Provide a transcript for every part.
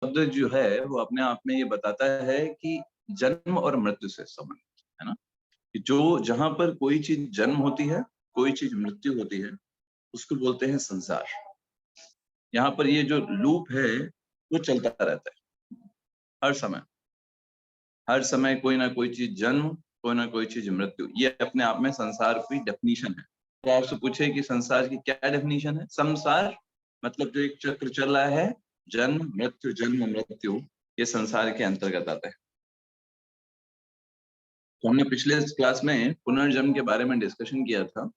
शब्द जो है वो अपने आप में ये बताता है कि जन्म और मृत्यु से संबंधित है ना, कि जो जहां पर कोई चीज जन्म होती है, कोई चीज मृत्यु होती है, उसको बोलते हैं संसार। यहाँ पर ये जो लूप है वो चलता रहता है हर समय। हर समय कोई ना कोई चीज जन्म, कोई ना कोई चीज मृत्यु। ये अपने आप में संसार की डेफिनेशन है। तो आपसे पूछे कि संसार की क्या डेफिनेशन है? संसार मतलब जो एक चक्र चल रहा है, जन्म मृत्यु, ये संसार के अंतर्गत आता है। तो हमने पिछले क्लास में पुनर्जन्म के बारे में डिस्कशन किया था,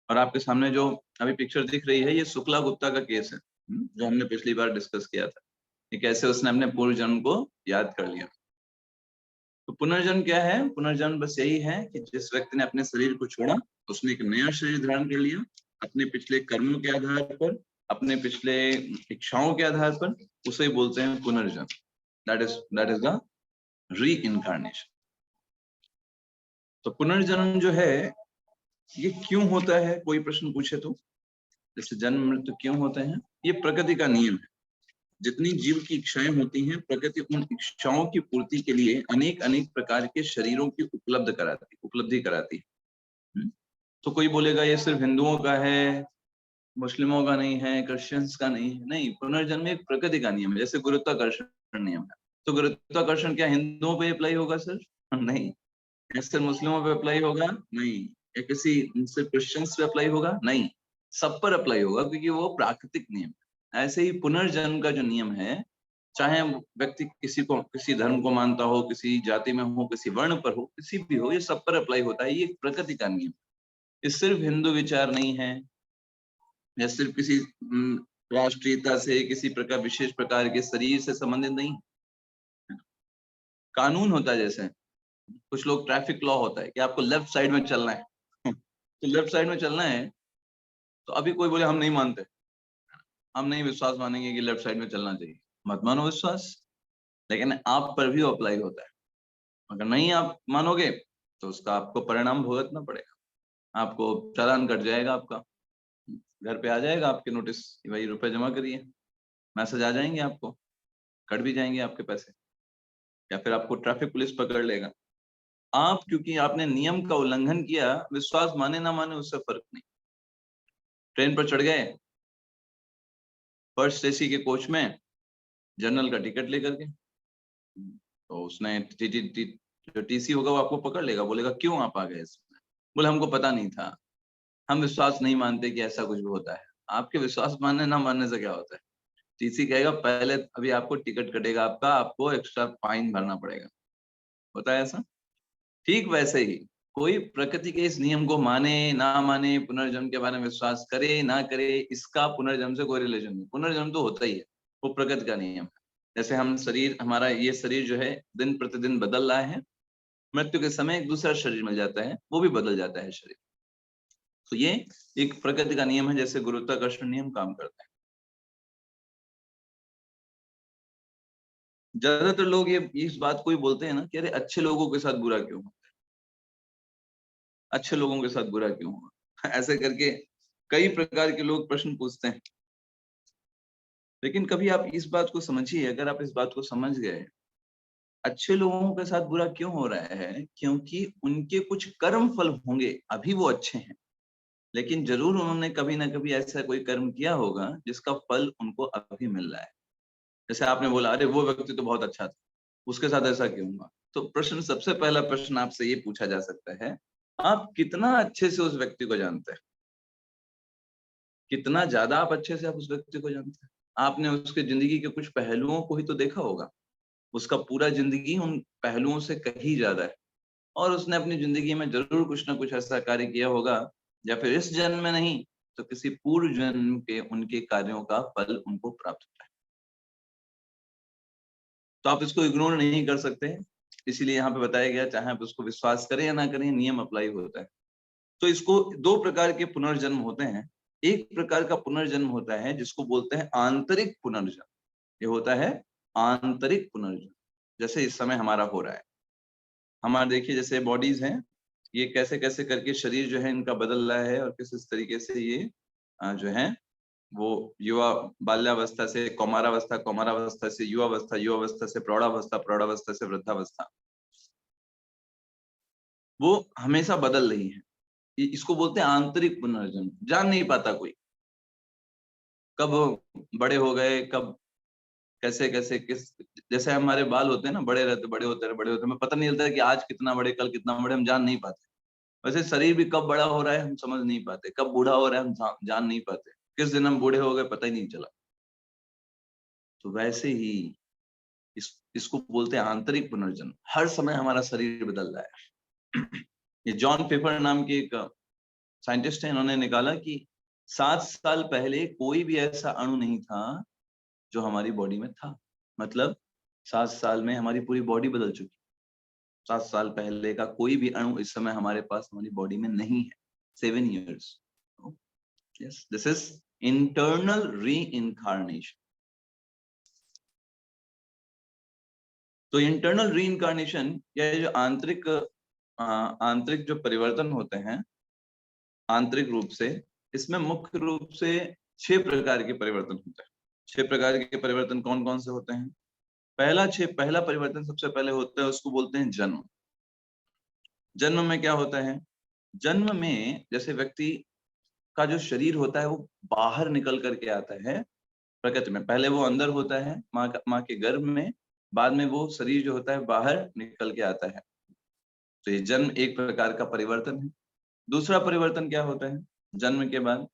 और आपके सामने जो अभी पिक्चर दिख रही है, ये शुक्ला गुप्ता का केस है, जो हमने पिछली बार डिस्कस किया था कि कैसे उसने अपने पूर्व जन्म को याद कर लिया। तो पुनर्जन्म क्या है? पुनर्जन्म बस यही है कि जिस व्यक्ति ने अपने शरीर को छोड़ा, उसने एक नया शरीर धारण कर लिया, अपने पिछले कर्मों के आधार पर, अपने पिछले इच्छाओं के आधार पर, उसे बोलते हैं पुनर्जन्म। दैट इज द री इनकार्नेशन। तो पुनर्जन्म जो है ये क्यों होता है, कोई प्रश्न पूछे तो? जैसे जन्म मृत्यु क्यों होते हैं? ये प्रकृति का नियम है। जितनी जीव की इच्छाएं होती हैं, प्रकृति उन इच्छाओं की पूर्ति के लिए अनेक अनेक प्रकार के शरीरों की उपलब्धि कराती है। तो कोई बोलेगा ये सिर्फ हिंदुओं का है, मुस्लिमों का नहीं है, क्रिश्चियंस का नहीं है। नहीं, पुनर्जन्म एक प्रकृति का नियम है, जैसे गुरुत्वाकर्षण नियम है। तो गुरुत्वाकर्षण क्या हिंदुओं पे अप्लाई होगा सिर्फ? नहीं। ऐसे मुस्लिमों पे अप्लाई होगा? नहीं। या किसी सिर्फ क्रिश्चियंस पे अप्लाई होगा? नहीं। सब पर अप्लाई होगा, क्योंकि वो प्राकृतिक नियम है। ऐसे ही पुनर्जन्म का जो नियम है, चाहे व्यक्ति किसी धर्म को मानता हो, किसी जाति में हो, किसी वर्ण पर हो, किसी भी हो, ये सब पर अप्लाई होता है। ये प्रकृति का नियम। ये सिर्फ हिंदू विचार नहीं है, या सिर्फ किसी राष्ट्रीयता से, किसी प्रकार विशेष प्रकार के शरीर से संबंधित नहीं। कानून होता है, जैसे कुछ लोग ट्रैफिक लॉ होता है कि आपको लेफ्ट साइड में चलना है तो लेफ्ट साइड में चलना है, तो अभी कोई बोले हम नहीं मानते, हम नहीं विश्वास मानेंगे कि लेफ्ट साइड में चलना चाहिए। मत मानो विश्वास, लेकिन आप पर भी अप्लाई होता है। अगर नहीं आप मानोगे तो उसका आपको परिणाम भुगतना पड़ेगा। आपको चालान कट जाएगा, आपका घर पे आ जाएगा आपके नोटिस कि भाई रुपए जमा करिए। मैसेज आ जाएंगे, आपको कट भी जाएंगे आपके पैसे, या फिर आपको ट्रैफिक पुलिस पकड़ लेगा। आप क्योंकि आपने नियम का उल्लंघन किया, विश्वास माने ना माने उससे फर्क नहीं। ट्रेन पर चढ़ गए, फर्स्ट एसी के कोच में, जनरल का टिकट लेकर के, तो उसने जो टीसी होगा वो आपको पकड़ लेगा, बोलेगा क्यों आप आ गए इसमें? बोले हमको पता नहीं था, हम विश्वास नहीं मानते कि ऐसा कुछ भी होता है। आपके विश्वास मानने ना मानने से क्या होता है? टीसी कहेगा पहले अभी आपको टिकट कटेगा आपका, आपको एक्स्ट्रा फाइन भरना पड़ेगा। होता है ऐसा? ठीक वैसे ही कोई प्रकृति के इस नियम को माने ना माने, पुनर्जन्म के बारे में विश्वास करे ना करे, इसका पुनर्जन्म से कोई रिलेशन नहीं। पुनर्जन्म तो होता ही है, वो प्रकृति का नियम है। जैसे हम शरीर, हमारा ये शरीर जो है दिन प्रतिदिन बदल रहा है, मृत्यु के समय एक दूसरा शरीर मिल जाता है, वो भी बदल जाता है शरीर। तो ये एक प्रकृति का नियम है, जैसे गुरुत्वाकर्षण नियम काम करता है। ज्यादातर लोग ये इस बात को ही बोलते हैं ना कि अरे अच्छे लोगों के साथ बुरा क्यों, अच्छे लोगों के साथ बुरा क्यों होगा ऐसे करके कई प्रकार के लोग प्रश्न पूछते हैं। लेकिन कभी आप इस बात को समझिए, अगर आप इस बात को समझ गए, अच्छे लोगों के साथ बुरा क्यों हो रहा है? क्योंकि उनके कुछ कर्म फल होंगे, अभी वो अच्छे हैं, लेकिन जरूर उन्होंने कभी ना कभी ऐसा कोई कर्म किया होगा जिसका फल उनको अभी मिल रहा है। जैसे आपने बोला अरे वो व्यक्ति तो बहुत अच्छा था, उसके साथ ऐसा क्यों हुआ? तो प्रश्न, सबसे पहला प्रश्न आपसे ये पूछा जा सकता है, आप कितना अच्छे से उस व्यक्ति को जानते हैं? कितना ज्यादा आप अच्छे से आप उस व्यक्ति को जानते हैं? आपने उसके जिंदगी के कुछ पहलुओं को ही तो देखा होगा। उसका पूरा जिंदगी उन पहलुओं से कहीं ज्यादा है, और उसने अपनी जिंदगी में जरूर कुछ ना कुछ ऐसा कार्य किया होगा, या फिर इस जन्म में नहीं तो किसी पूर्व जन्म के उनके कार्यों का फल उनको प्राप्त होता है। तो आप इसको इग्नोर नहीं कर सकते, इसीलिए यहाँ पे बताया गया, चाहे आप उसको विश्वास करें या ना करें, नियम अप्लाई होता है। तो इसको दो प्रकार के पुनर्जन्म होते हैं। एक प्रकार का पुनर्जन्म होता है जिसको बोलते हैं आंतरिक पुनर्जन्म। ये होता है आंतरिक पुनर्जन्म, जैसे इस समय हमारा हो रहा है। हमारे देखिए जैसे बॉडीज हैं, ये कैसे कैसे करके शरीर जो है इनका बदल रहा है, और किस तरीके से ये जो है वो युवा बाल्यावस्था से कौमारावस्था, कौमारावस्था से युवावस्था, युवावस्था से प्रौढ़ावस्था, प्रौढ़ावस्था से वृद्धावस्था, वो हमेशा बदल रही है। इसको बोलते हैं आंतरिक पुनर्जन्म। जान नहीं पाता कोई कब बड़े हो गए, कब कैसे कैसे किस, जैसे हमारे बाल होते हैं ना, बड़े रहते बड़े होते हैं बड़े होते हैं, हमें पता नहीं चलता है कि आज कितना बड़े कल कितना बड़े, हम जान नहीं पाते। वैसे शरीर भी कब बड़ा हो रहा है हम समझ नहीं पाते, कब बूढ़ा हो रहा है हम जान नहीं पाते, किस दिन हम बूढ़े हो गए पता ही नहीं चला। तो वैसे ही इसको बोलते हैं आंतरिक पुनर्जन्म। हर समय हमारा शरीर बदल रहा है। ये जॉन पेपर नाम के एक साइंटिस्ट है, इन्होंने निकाला कि 7 साल पहले कोई भी ऐसा अणु नहीं था जो हमारी बॉडी में था। मतलब 7 साल में हमारी पूरी बॉडी बदल चुकी। 7 साल पहले का कोई भी अणु इस समय हमारे पास हमारी बॉडी में नहीं है। 7 years. Yes, this is internal reincarnation. तो इंटरनल रीइंकार्नेशन या जो आंतरिक जो परिवर्तन होते हैं आंतरिक रूप से, इसमें मुख्य रूप से 6 प्रकार के परिवर्तन होते हैं। 6 प्रकार के परिवर्तन कौन कौन से होते हैं? पहला परिवर्तन सबसे पहले होता है, उसको बोलते हैं जन्म। जन्म में क्या होता है? जन्म में जैसे व्यक्ति का जो शरीर होता है वो बाहर निकल करके आता है प्रकृति में। पहले वो अंदर होता है माँ के गर्भ में, बाद में वो शरीर जो होता है बाहर निकल के आता है। तो ये जन्म एक प्रकार का परिवर्तन है। दूसरा परिवर्तन क्या होता है जन्म के बाद?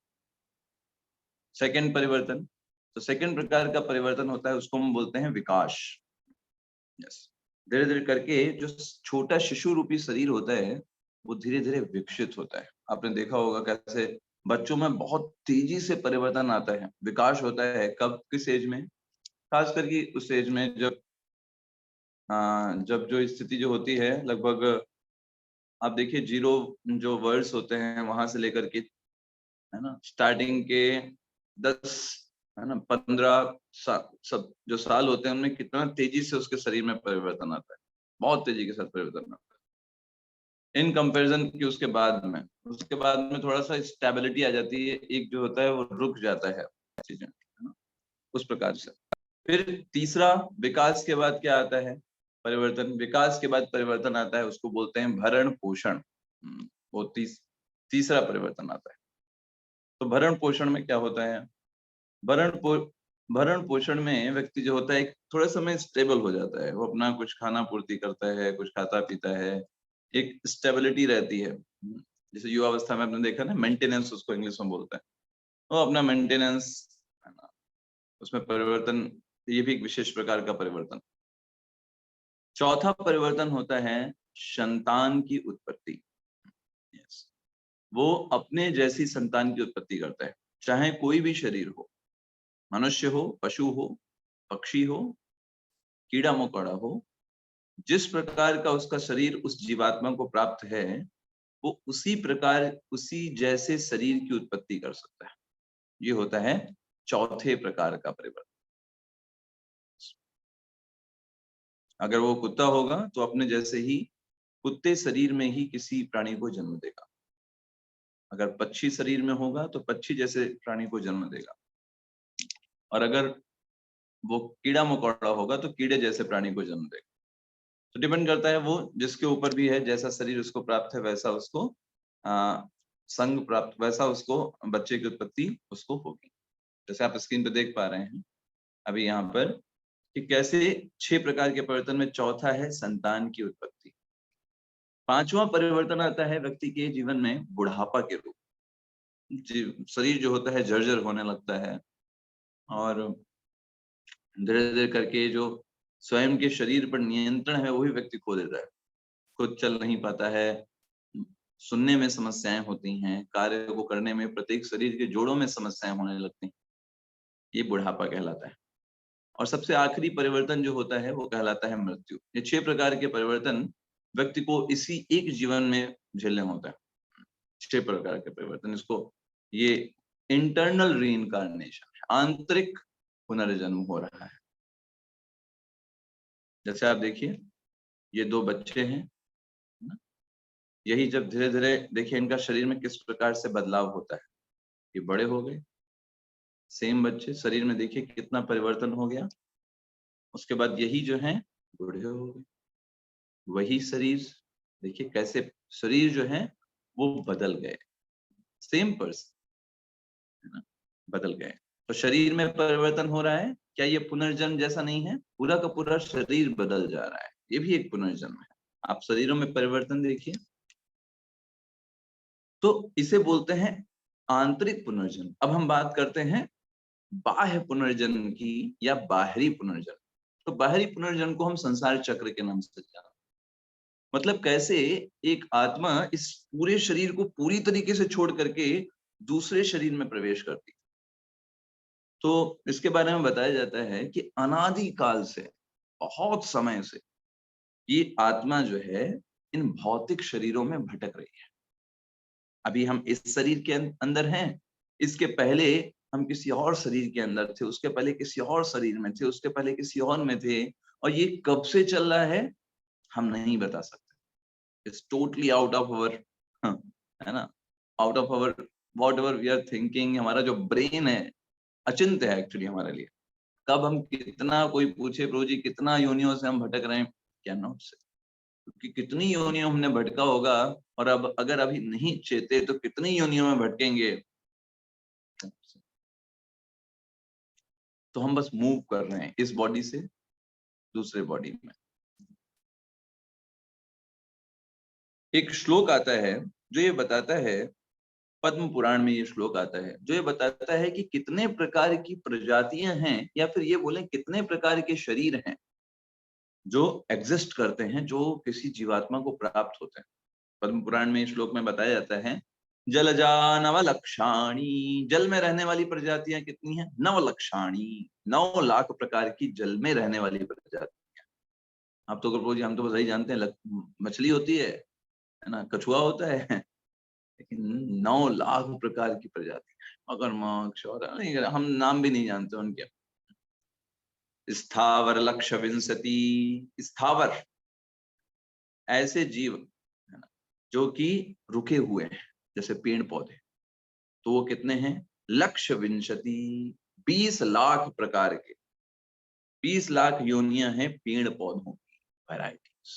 सेकंड परिवर्तन। तो सेकंड प्रकार का परिवर्तन होता है, उसको हम बोलते हैं विकास। यस, धीरे धीरे करके जो छोटा शिशु रूपी शरीर होता है वो धीरे धीरे विकसित होता है। आपने देखा होगा कैसे बच्चों में बहुत तेजी से परिवर्तन आता है, विकास होता है। कब, किस एज में? खास करके उस एज में जब जो स्थिति जो होती है, लगभग आप देखिए जीरो जो वर्ड्स होते हैं वहां से लेकर के, है ना, स्टार्टिंग के 10, है ना, 15 सब जो साल होते हैं उनमें कितना तेजी से उसके शरीर में परिवर्तन आता है, बहुत तेजी के साथ परिवर्तन आता है इन कंपैरिजन की। उसके बाद में थोड़ा सा स्टेबिलिटी आ जाती है, एक जो होता है वो रुक जाता है चीजें, है ना, उस प्रकार से। फिर तीसरा, विकास के बाद क्या आता है? परिवर्तन। विकास के बाद परिवर्तन आता है, उसको बोलते हैं भरण पोषण। वो तीसरा परिवर्तन आता है। तो भरण पोषण में क्या होता है? भरण पोषण में व्यक्ति जो होता है थोड़ा समय स्टेबल हो जाता है, वो अपना कुछ खाना पूर्ति करता है, कुछ खाता पीता है, एक स्टेबिलिटी रहती है। जैसे युवावस्था में आपने देखा ना, मेंटेनेंस उसको इंग्लिश में बोलते हैं, वो अपना मेंटेनेंस, है ना, उसमें परिवर्तन, ये भी एक विशेष प्रकार का परिवर्तन। चौथा परिवर्तन होता है संतान की उत्पत्ति। यस, वो अपने जैसी संतान की उत्पत्ति करता है, चाहे कोई भी शरीर हो, मनुष्य हो, पशु हो, पक्षी हो, कीड़ा मकोड़ा हो। जिस प्रकार का उसका शरीर उस जीवात्मा को प्राप्त है, वो उसी प्रकार उसी जैसे शरीर की उत्पत्ति कर सकता है। ये होता है चौथे प्रकार का परिवर्तन। अगर वो कुत्ता होगा तो अपने जैसे ही कुत्ते शरीर में ही किसी प्राणी को जन्म देगा। अगर पक्षी शरीर में होगा तो पक्षी जैसे प्राणी को जन्म देगा, और अगर वो कीड़ा मकोड़ा होगा तो कीड़े जैसे प्राणी को जन्म देगा। तो डिपेंड करता है, वो जिसके ऊपर भी है, जैसा शरीर उसको प्राप्त है वैसा उसको संग प्राप्त, वैसा उसको बच्चे की उत्पत्ति उसको होगी। जैसे आप स्क्रीन पे देख पा रहे हैं अभी यहाँ पर कि कैसे 6 प्रकार के परिवर्तन में चौथा है संतान की उत्पत्ति। पांचवा परिवर्तन आता है व्यक्ति के जीवन में बुढ़ापा के रूप। शरीर जो होता है जर्जर होने लगता है, और धीरे धीरे करके जो स्वयं के शरीर पर नियंत्रण है वो भी व्यक्ति खो देता है, खुद चल नहीं पाता है, सुनने में समस्याएं होती हैं, कार्य को करने में प्रत्येक शरीर के जोड़ों में समस्याएं होने लगती हैं। ये बुढ़ापा कहलाता है। और सबसे आखिरी परिवर्तन जो होता है वो कहलाता है मृत्यु। ये 6 प्रकार के परिवर्तन व्यक्ति को इसी एक जीवन में झेलने होता है। 6 प्रकार के परिवर्तन, इसको ये इंटरनल रीइंकार्नेशन, आंतरिक पुनर्जन्म हो रहा है। जैसे आप देखिए ये 2 बच्चे हैं ना, यही जब धीरे धीरे देखिए इनका शरीर में किस प्रकार से बदलाव होता है। ये बड़े हो गए, सेम बच्चे, शरीर में देखिए कितना परिवर्तन हो गया। उसके बाद यही जो है बूढ़े हो गए, वही शरीर देखिए कैसे शरीर जो है वो बदल गए, सेम पर्सन है ना, बदल गए। तो शरीर में परिवर्तन हो रहा है, क्या ये पुनर्जन्म जैसा नहीं है? पूरा का पूरा शरीर बदल जा रहा है, ये भी एक पुनर्जन्म है। आप शरीरों में परिवर्तन देखिए, तो इसे बोलते हैं आंतरिक पुनर्जन्म। अब हम बात करते हैं बाह्य पुनर्जन्म की या बाहरी पुनर्जन्म। तो बाहरी पुनर्जन्म को हम संसार चक्र के नाम से जानते हैं। मतलब कैसे एक आत्मा इस पूरे शरीर को पूरी तरीके से छोड़ करके दूसरे शरीर में प्रवेश करती है। तो इसके बारे में बताया जाता है कि अनादि काल से, बहुत समय से ये आत्मा जो है इन भौतिक शरीरों में भटक रही है। अभी हम इस शरीर के अंदर हैं, इसके पहले हम किसी और शरीर के अंदर थे, उसके पहले किसी और शरीर में थे, उसके पहले किसी और में थे, और ये कब से चल रहा है हम नहीं बता सकते। It's totally out of our, है ना, out of our whatever we are thinking. हमारा जो ब्रेन है अचिंत्य है एक्चुअली हमारे लिए। कब हम कितना, कोई पूछे प्रभु जी कितना योनियों से हम भटक रहे हैं, क्या नॉट से, क्योंकि कितनी योनियों हमने भटका होगा, और अब अगर अभी नहीं चेते तो कितनी योनियों में भटकेंगे। तो हम बस मूव कर रहे हैं इस बॉडी से दूसरे बॉडी में। एक श्लोक आता है जो ये बताता है, पद्म पुराण में ये श्लोक आता है जो ये बताता है कि कितने प्रकार की प्रजातियां हैं, या फिर ये बोले कितने प्रकार के शरीर हैं जो एग्जिस्ट करते हैं, जो किसी जीवात्मा को प्राप्त होते हैं। पद्म पुराण में श्लोक में बताया जाता है, जलजा नवलक्षाणी, जल में रहने वाली प्रजातियां कितनी हैं? नवलक्षाणी, 9 लाख प्रकार की जल में रहने वाली प्रजातियां। आप तो प्रभु जी हम तो बस यही जानते हैं, मछली होती है ना, कछुआ होता है, लेकिन 9 लाख प्रकार की प्रजाति, मगरमच्छ और नहीं, हम नाम भी नहीं जानते उनके। स्थावर लक्ष्य विंशति, स्थावर ऐसे जीव है ना जो कि रुके हुए हैं जैसे पेड़ पौधे, तो वो कितने हैं? लक्ष्य विंशति, 20 लाख प्रकार के, 20 लाख योनियां हैं पेड़ पौधों की वैरायटीज।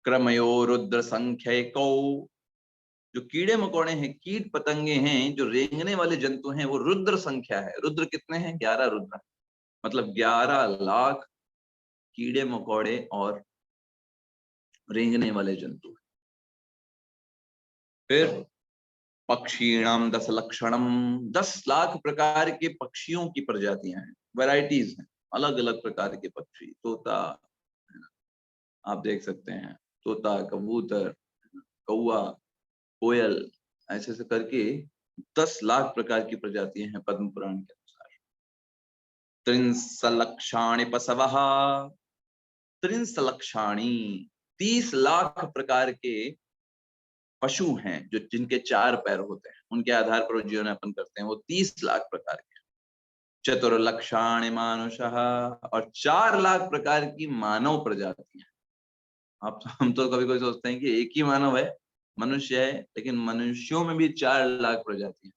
क्रमयो रुद्र संख्यको, जो कीड़े मकोड़े हैं, कीट पतंगे हैं, जो रेंगने वाले जंतु हैं, वो रुद्र संख्या है। रुद्र कितने हैं? 11 रुद्र, मतलब 11 लाख कीड़े मकोड़े और रेंगने वाले जंतु। फिर पक्षीणाम 10 लक्षणम, 10 लाख प्रकार के पक्षियों की प्रजातियां हैं, वैरायटीज हैं, अलग अलग प्रकार के पक्षी। तोता आप देख सकते हैं, तोता, कबूतर, कौआ, कोयल, ऐसे ऐसे करके 10 लाख प्रकार की प्रजातियां हैं पद्म पुराण के अनुसार। त्रिंसलक्षाणि पशवः, त्रिंसलक्षाणि, 30 लाख प्रकार के पशु हैं जो जिनके 4 पैर होते हैं, उनके आधार पर जीवन यापन करते हैं, वो 30 लाख प्रकार के। चतुर्लक्षाणि मानुषः, और 4 लाख प्रकार की मानव प्रजातियां। आप हम तो कभी कभी सोचते हैं कि एक ही मानव है, मनुष्य है, लेकिन मनुष्यों में भी 4 लाख प्रजातियां।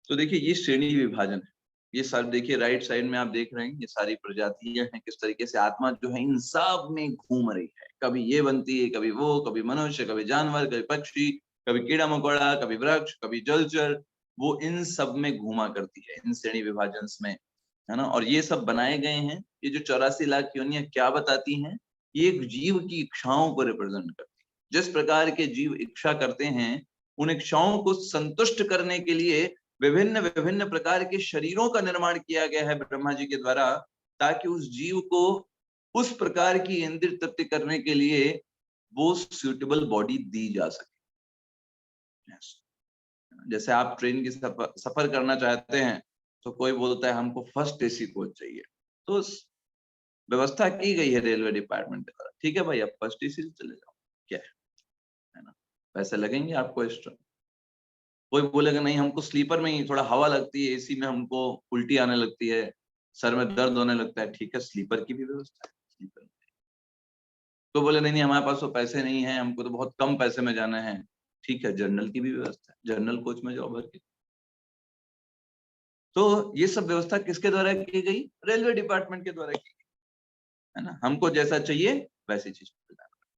तो देखिए ये श्रेणी विभाजन है। ये सब देखिए राइट साइड में आप देख रहे हैं, ये सारी प्रजातियां हैं, किस तरीके से आत्मा जो है इन सब में घूम रही है। कभी ये बनती है, कभी वो, कभी मनुष्य, कभी जानवर, कभी पक्षी, कभी कीड़ा मकोड़ा, कभी वृक्ष, कभी जलचर, वो इन सब में घूमा करती है, इन श्रेणी विभाजन में, है ना। और ये सब बनाए गए हैं, ये जो 84 लाख योनियां क्या बताती हैं? ये एक जीव की इच्छाओं को रिप्रेजेंट करती है। जिस प्रकार के जीव इच्छा करते हैं, उन इच्छाओं को संतुष्ट करने के लिए विभिन्न विभिन्न प्रकार के शरीरों का निर्माण किया गया है ब्रह्मा जी के द्वारा, ताकि उस जीव को उस प्रकार की इंद्रिय तृप्ति करने के लिए वो सूटेबल बॉडी दी जा सके। जैसे आप ट्रेन की सफर करना चाहते हैं, तो कोई बोलता है हमको फर्स्ट एसी कोच चाहिए, तो व्यवस्था की गई है रेलवे डिपार्टमेंट द्वारा, ठीक है भाई आप फर्स्ट एसी से चले जाओ, क्या है ना, पैसे लगेंगे आपको एक्स्ट्रा। कोई बोलेगा नहीं हमको स्लीपर में ही थोड़ा हवा लगती है, एसी में हमको उल्टी आने लगती है, सर में दर्द होने लगता है, ठीक है स्लीपर की भी व्यवस्था है, स्लीपर में। तो बोले नहीं नहीं हमारे पास तो पैसे नहीं है, हमको तो बहुत कम पैसे में जाना है, ठीक है, जनरल की भी व्यवस्था है, जनरल कोच में जाओ भर के। तो ये सब व्यवस्था किसके द्वारा की गई? रेलवे डिपार्टमेंट के द्वारा की गई, है ना। हमको जैसा चाहिए वैसी चीज प्रदान करो।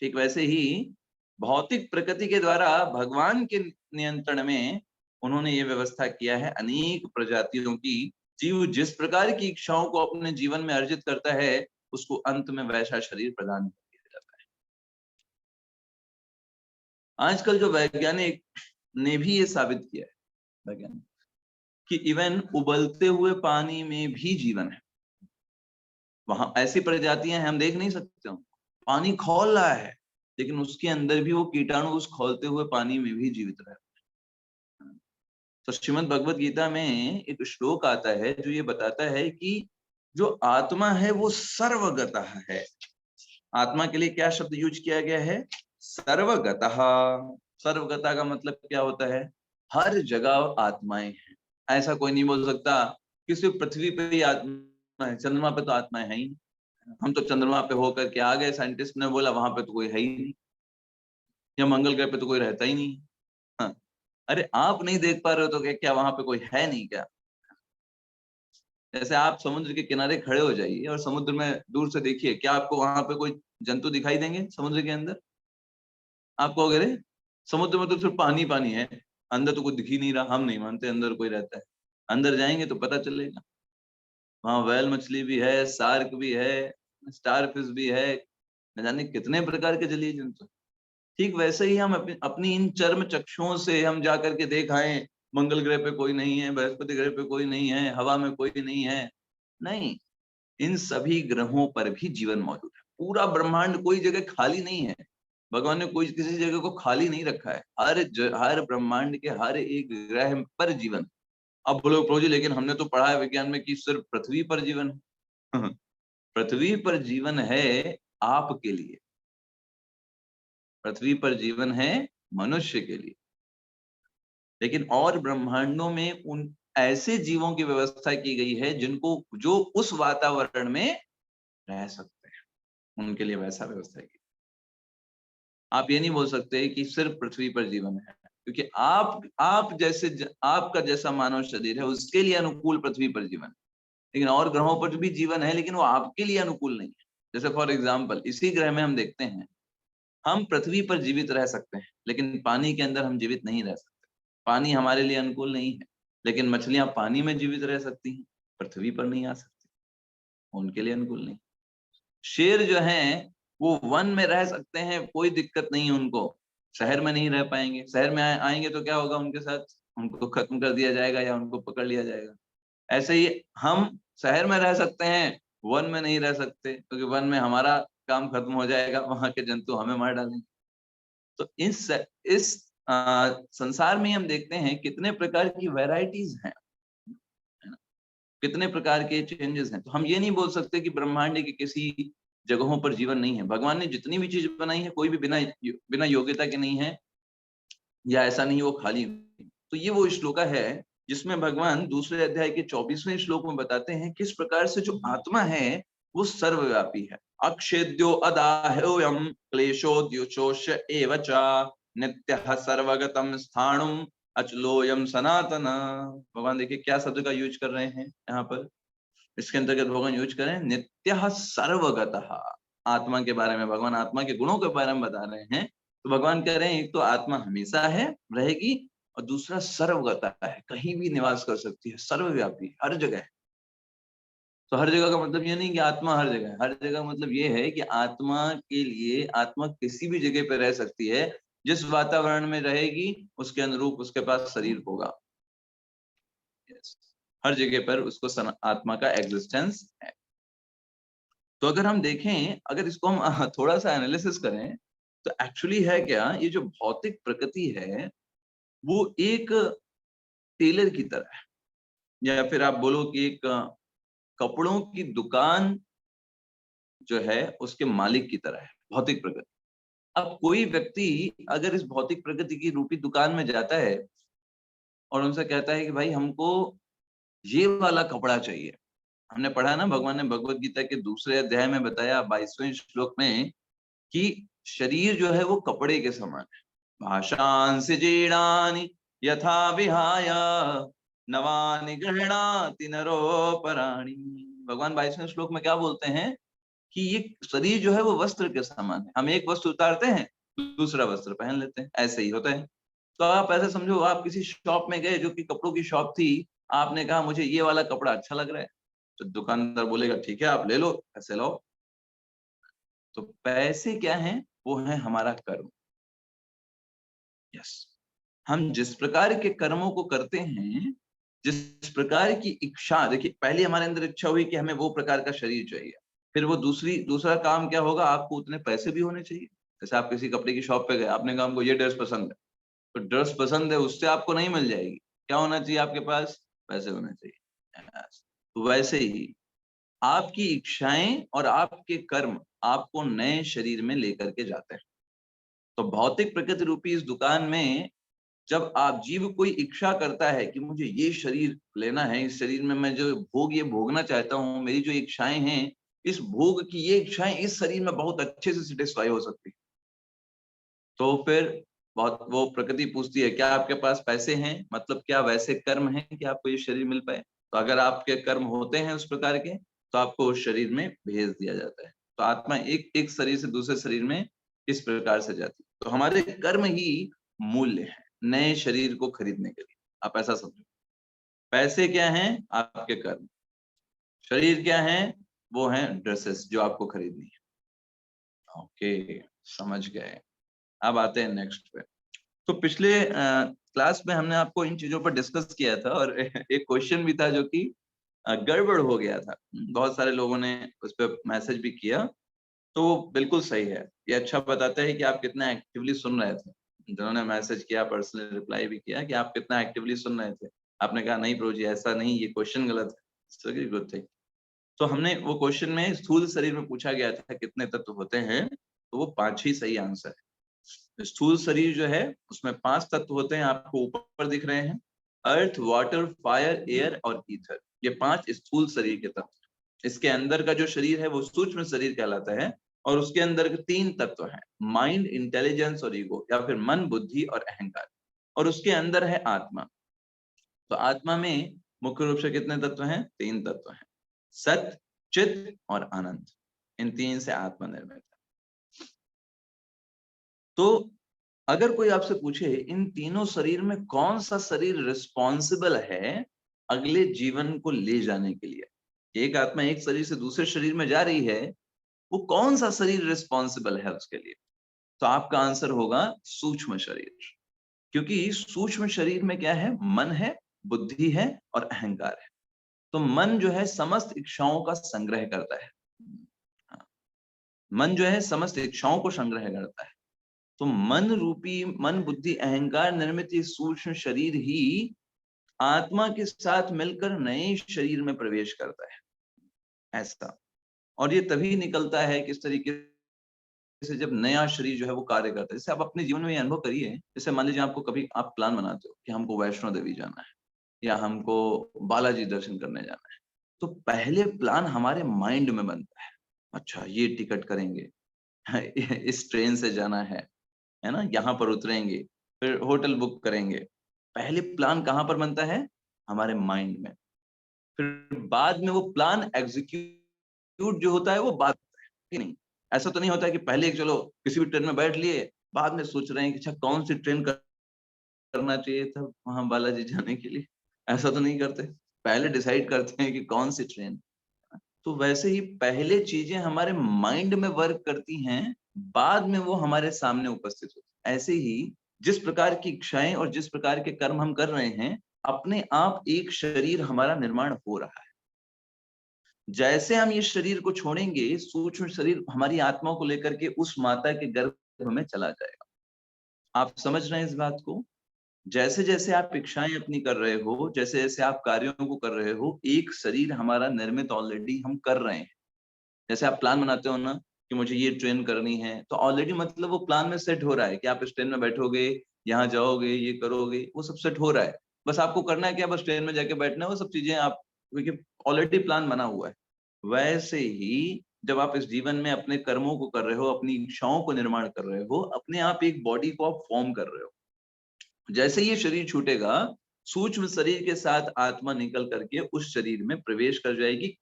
ठीक वैसे ही भौतिक प्रकृति के द्वारा भगवान के नियंत्रण में उन्होंने ये व्यवस्था किया है। अनेक प्रजातियों की जीव जिस प्रकार की इच्छाओं को अपने जीवन में अर्जित करता है, उसको अंत में वैसा शरीर प्रदान किया जाता है। आजकल जो वैज्ञानिक ने भी ये साबित किया है, वैज्ञानिक, कि इवन उबलते हुए पानी में भी जीवन है। वहां ऐसी प्रजातियां हैं हम देख नहीं सकते हो, पानी खौल रहा है लेकिन उसके अंदर भी वो कीटाणु उस खौलते हुए पानी में भी जीवित रहते हैं। तो श्रीमद् भगवत गीता में एक श्लोक आता है जो ये बताता है कि जो आत्मा है वो सर्वगतः है। आत्मा के लिए क्या शब्द यूज किया गया है? सर्वगतः। सर्वगता का मतलब क्या होता है? हर जगह आत्माएं हैं। ऐसा कोई नहीं बोल सकता कि सिर्फ पृथ्वी पे ही आत्मा है, चंद्रमा पे तो आत्माएं है ही नहीं। हम तो चंद्रमा पे होकर के आ गए, साइंटिस्ट ने बोला वहां पे तो कोई है ही नहीं, या मंगल ग्रह पे तो कोई रहता ही नहीं। हाँ। अरे आप नहीं देख पा रहे हो तो क्या वहां पे कोई है नहीं क्या? जैसे आप समुद्र के किनारे खड़े हो जाइए और समुद्र में दूर से देखिए, क्या आपको वहां पे कोई जंतु दिखाई देंगे समुद्र के अंदर? आपको अगर समुद्र में तो सिर्फ पानी पानी है, अंदर तो कोई दिख ही नहीं रहा, हम नहीं मानते अंदर कोई रहता है। अंदर जाएंगे तो पता चलेगा। वहां व्हेल मछली भी है, शार्क भी है, स्टार फिश भी है, न जाने कितने प्रकार के जलीय जंतु। ठीक वैसे ही हम अपनी इन चर्म चक्षुओं से हम जा करके देख आए, मंगल ग्रह पे कोई नहीं है, बृहस्पति ग्रह पे कोई नहीं है, हवा में कोई नहीं है। नहीं, इन सभी ग्रहों पर भी जीवन मौजूद है। पूरा ब्रह्मांड कोई जगह खाली नहीं है। भगवान ने कोई किसी जगह को खाली नहीं रखा है। हर ब्रह्मांड के हर एक ग्रह पर जीवन। अब बोलो प्रभु जी लेकिन हमने तो पढ़ा है विज्ञान में कि सिर्फ पृथ्वी पर जीवन है। पृथ्वी पर जीवन है आपके लिए, पृथ्वी पर जीवन है मनुष्य के लिए, लेकिन और ब्रह्मांडों में उन ऐसे जीवों की व्यवस्था की गई है जिनको जो उस वातावरण में रह सकते हैं, उनके लिए वैसा व्यवस्था की। आप ये नहीं बोल सकते कि सिर्फ पृथ्वी पर जीवन है, क्योंकि आप जैसे आपका जैसा मानव शरीर है उसके लिए अनुकूल पृथ्वी पर जीवन है, लेकिन और ग्रहों पर भी जीवन है लेकिन वो आपके लिए अनुकूल नहीं है। जैसे फॉर एग्जाम्पल इसी ग्रह में हम देखते हैं, हम पृथ्वी पर जीवित रह सकते हैं लेकिन पानी के अंदर हम जीवित नहीं रह सकते। पानी हमारे लिए अनुकूल नहीं है, लेकिन मछलियां पानी में जीवित रह सकती हैं, पृथ्वी पर नहीं आ सकती, उनके लिए अनुकूल नहीं। शेर जो हैं वो वन में रह सकते हैं, कोई दिक्कत नहीं है उनको, शहर में नहीं रह पाएंगे। शहर में आएंगे तो क्या होगा उनके साथ? उनको खत्म कर दिया जाएगा या उनको पकड़ लिया जाएगा। ऐसे ही हम शहर में रह सकते हैं, वन में नहीं रह सकते, क्योंकि वन में हमारा काम खत्म हो जाएगा, वहां के जंतु हमें मार डालेंगे। तो इस संसार में हम देखते हैं कितने प्रकार की वैरायटीज हैं, है ना? कितने प्रकार के चेंजेस हैं। तो हम ये नहीं बोल सकते कि ब्रह्मांड के किसी जगहों पर जीवन नहीं है। भगवान ने जितनी भी चीज बनाई है कोई भी बिना योग्यता के नहीं है, या ऐसा नहीं वो खाली। तो ये वो श्लोका है जिसमें भगवान दूसरे अध्याय के 24वें श्लोक में बताते हैं किस प्रकार से जो आत्मा है वो सर्वव्यापी है। अक्षेद्यो अदाह्योऽयं क्लेशोद्युचोष एव च नित्यः सर्वगतम स्थाणुम अचलोयम सनातन। भगवान देखिए क्या शब्द का यूज कर रहे हैं यहाँ पर। इसके अंतर्गत भगवान यूज करें नित्यः सर्वगतः। आत्मा के बारे में भगवान आत्मा के गुणों के बारे में बता रहे हैं। तो भगवान कह रहे हैं एक तो आत्मा हमेशा है, रहेगी, और दूसरा सर्वगता है, कहीं भी निवास कर सकती है, सर्वव्यापी, हर जगह है। तो हर जगह का मतलब ये नहीं कि आत्मा हर जगह है, हर जगह मतलब ये है कि आत्मा के लिए आत्मा किसी भी जगह पे रह सकती है, जिस वातावरण में रहेगी उसके अनुरूप उसके पास शरीर होगा। हर जगह पर उसको आत्मा का एग्जिस्टेंस है। तो अगर हम देखें, अगर इसको हम थोड़ा सा एनालिसिस करें तो एक्चुअली है क्या, ये जो भौतिक प्रकृति है वो एक टेलर की तरह है, या फिर आप बोलो कि एक कपड़ों की दुकान जो है उसके मालिक की तरह है भौतिक प्रकृति। अब कोई व्यक्ति अगर इस भौतिक प्रकृति की रूपी दुकान में जाता है और उनसे कहता है कि भाई हमको ये वाला कपड़ा चाहिए। हमने पढ़ा ना, भगवान ने भगवत गीता के दूसरे अध्याय में बताया 22वें श्लोक में कि शरीर जो है वो कपड़े के समान है। भाषांसि जीर्णानि यथा विहाय नवानि गृह्णाति नरोपराणि। भगवान 22वें श्लोक में क्या बोलते हैं कि ये शरीर जो है वो वस्त्र के समान है, हम एक वस्त्र उतारते हैं दूसरा वस्त्र पहन लेते हैं, ऐसे ही होता है। तो आप ऐसे समझो, आप किसी शॉप में गए जो कि कपड़ों की शॉप थी, आपने कहा मुझे ये वाला कपड़ा अच्छा लग रहा है, तो दुकानदार बोलेगा ठीक है आप ले लो, पैसे लो। तो पैसे क्या है, वो है हमारा कर्म। यस, हम जिस प्रकार के कर्मों को करते हैं, जिस प्रकार की इच्छा, देखिए पहले हमारे अंदर इच्छा हुई कि हमें वो प्रकार का शरीर चाहिए, फिर वो दूसरा काम क्या होगा, आपको उतने पैसे भी होने चाहिए। जैसे आप किसी कपड़े की शॉप पे गए, आपने कहा हमको ये ड्रेस पसंद है, तो ड्रेस पसंद है उससे आपको नहीं मिल जाएगी, क्या होना चाहिए आपके पास, पैसे होने चाहिए। Yes. तो वैसे ही आपकी इच्छाएं और आपके कर्म आपको नए शरीर में लेकर के जाते हैं। तो भौतिक प्रकृति रूपी इस दुकान में जब आप जीव कोई इच्छा करता है कि मुझे ये शरीर लेना है, इस शरीर में मैं जो भोग ये भोगना चाहता हूँ, मेरी जो इच्छाएं हैं, इस भोग की ये इच्छाएं इस शरीर में बहुत अच्छे से सेटिस्फाई हो सकती है, तो फिर बहुत वो प्रकृति पूछती है क्या आपके पास पैसे हैं, मतलब क्या वैसे कर्म हैं कि आपको ये शरीर मिल पाए। तो अगर आपके कर्म होते हैं उस प्रकार के, तो आपको उस शरीर में भेज दिया जाता है। तो आत्मा एक एक शरीर से दूसरे शरीर में इस प्रकार से जाती है। तो हमारे कर्म ही मूल्य है नए शरीर को खरीदने के लिए, आप ऐसा समझो। पैसे क्या हैं, आपके कर्म। शरीर क्या है, वो है ड्रेसेस जो आपको खरीदनी है। ओके, समझ गए। अब आते हैं नेक्स्ट पे। तो पिछले क्लास में हमने आपको इन चीजों पर डिस्कस किया था, और एक क्वेश्चन भी था जो कि गड़बड़ हो गया था। बहुत सारे लोगों ने उस पर मैसेज भी किया, तो वो बिल्कुल सही है। ये अच्छा बताता है कि आप कितना एक्टिवली सुन रहे थे। जिन्होंने मैसेज किया, पर्सनल रिप्लाई भी किया कि आप कितना एक्टिवली सुन रहे थे। आपने कहा नहीं प्रभु जी ऐसा नहीं, ये क्वेश्चन गलत है। Good thing. तो हमने वो क्वेश्चन में स्थूल शरीर में पूछा गया था कितने तत्व होते हैं, तो वो 5 ही सही आंसर है। स्थूल शरीर जो है उसमें 5 तत्व होते हैं, आपको ऊपर दिख रहे हैं। अर्थ, वाटर, फायर, एयर और ईथर, ये 5 स्थूल शरीर के तत्व। इसके अंदर का जो शरीर है वो सूक्ष्म शरीर कहलाता है, और उसके अंदर के 3 तत्व हैं, माइंड, इंटेलिजेंस और ईगो, या फिर मन, बुद्धि और अहंकार। और उसके अंदर है आत्मा। तो आत्मा में मुख्य रूप से कितने तत्व हैं, 3 तत्व हैं, सत्य, चित्त और आनंद। इन 3 से आत्मा निर्मित है। तो अगर कोई आपसे पूछे इन तीनों शरीर में कौन सा शरीर रिस्पॉन्सिबल है अगले जीवन को ले जाने के लिए, एक आत्मा एक शरीर से दूसरे शरीर में जा रही है, वो कौन सा शरीर रिस्पॉन्सिबल है उसके लिए, तो आपका आंसर होगा सूक्ष्म शरीर। क्योंकि सूक्ष्म शरीर में क्या है, मन है, बुद्धि है और अहंकार है। तो मन जो है समस्त इच्छाओं का संग्रह करता है। हाँ, मन जो है समस्त इच्छाओं को संग्रह करता है। तो मन बुद्धि अहंकार निर्मित ये सूक्ष्म शरीर ही आत्मा के साथ मिलकर नए शरीर में प्रवेश करता है, ऐसा। और ये तभी निकलता है किस तरीके से, जब नया शरीर जो है वो कार्य करता है। जैसे आप अपने जीवन में अनुभव करिए, जैसे मान लीजिए आपको कभी आप प्लान बनाते हो कि हमको वैष्णो देवी जाना है या हमको बालाजी दर्शन करने जाना है, तो पहले प्लान हमारे माइंड में बनता है। अच्छा ये टिकट करेंगे, इस ट्रेन से जाना है ना, यहाँ पर उतरेंगे, फिर होटल बुक करेंगे। पहले प्लान कहाँ पर बनता है, हमारे माइंड में। फिर बाद में वो प्लान एग्जीक्यूट जो होता है वो बाद में, नहीं ऐसा तो नहीं होता है कि पहले चलो किसी भी ट्रेन में बैठ लिए, बाद में सोच रहे हैं कि अच्छा कौन सी ट्रेन करना चाहिए था वहां बालाजी जाने के लिए, ऐसा तो नहीं करते। पहले डिसाइड करते हैं कि कौन सी ट्रेन। तो वैसे ही पहले चीजें हमारे माइंड में वर्क करती हैं, बाद में वो हमारे सामने उपस्थित होती है। ऐसे ही जिस प्रकार की इच्छाएं और जिस प्रकार के कर्म हम कर रहे हैं, अपने आप एक शरीर हमारा निर्माण हो रहा है। जैसे हम ये शरीर को छोड़ेंगे, सूक्ष्म शरीर हमारी आत्मा को लेकर के उस माता के गर्भ में चला जाएगा। आप समझ रहे हैं इस बात को? जैसे जैसे आप इच्छाएं अपनी कर रहे हो, जैसे जैसे आप कार्यों को कर रहे हो, एक शरीर हमारा निर्मित ऑलरेडी हम कर रहे हैं। जैसे आप प्लान बनाते हो ना कि मुझे ये ट्रेन करनी है, तो ऑलरेडी मतलब वो प्लान में सेट हो रहा है कि आप इस ट्रेन में बैठोगे, यहाँ जाओगे, ये करोगे, वो सब सेट हो रहा है। बस आपको करना है क्या, बस ट्रेन में जाके बैठना है, वो सब चीजें आप, क्योंकि ऑलरेडी प्लान बना हुआ है। वैसे ही जब आप इस जीवन में अपने कर्मों को कर रहे हो, अपनी इच्छाओं को निर्माण कर रहे हो, अपने आप एक बॉडी को आप फॉर्म कर रहे हो। जैसे ये शरीर छूटेगा, सूक्ष्म शरीर के साथ आत्मा निकल करके उस शरीर में प्रवेश कर जाएगी,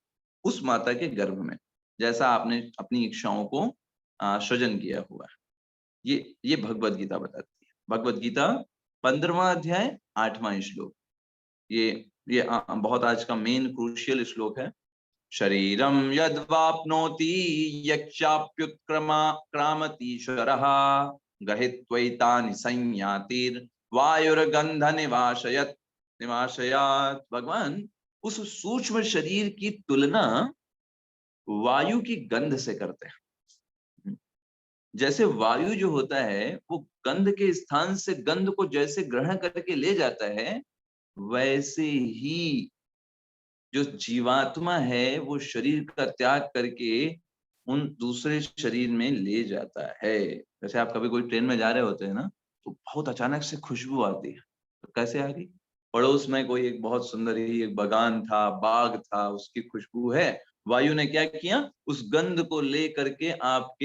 उस माता के गर्भ में, जैसा आपने अपनी इच्छाओं को सृजन किया हुआ है। ये भगवत गीता बताती है। भगवत गीता 15वां अध्याय 8वां श्लोक। ये बहुत आज का मेन क्रूशियल श्लोक है। शरीरम यद्वाप्नोति यच्चाप्युत्क्रामतीश्वरः गहित्वैतानि संयातिर् वायुर्गंध निवासयात। भगवान उस सूक्ष्म शरीर की तुलना वायु की गंध से करते हैं। जैसे वायु जो होता है वो गंध के स्थान से गंध को जैसे ग्रहण करके ले जाता है, वैसे ही जो जीवात्मा है वो शरीर का त्याग करके उन दूसरे शरीर में ले जाता है। जैसे आप कभी कोई ट्रेन में जा रहे होते हैं ना, तो बहुत अचानक से खुशबू आती है। तो कैसे आ गई? पड़ोस में कोई एक बहुत सुंदर ही एक बगान था, बाग था, उसकी खुशबू है। वायु ने क्या किया? उस गंध को ले करके आप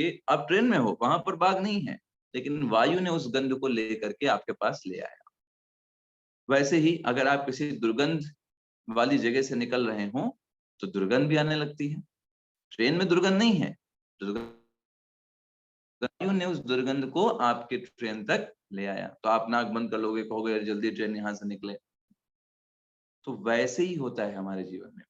ट्रेन में हो, वहां पर बाग नहीं है, लेकिन वायु ने उस गंध को ले करके आपके पास ले आया। वैसे ही अगर आप किसी दुर्गंध वाली जगह से निकल रहे हो तो दुर्गंध भी आने लगती है। ट्रेन में दुर्गंध नहीं है, वायु ने उस दुर्गंध को आपके ट्रेन तक ले आया। तो आप नाक बंद कर लोगे, कहोगे जल्दी ट्रेन यहां से निकले। तो वैसे ही होता है हमारे जीवन में।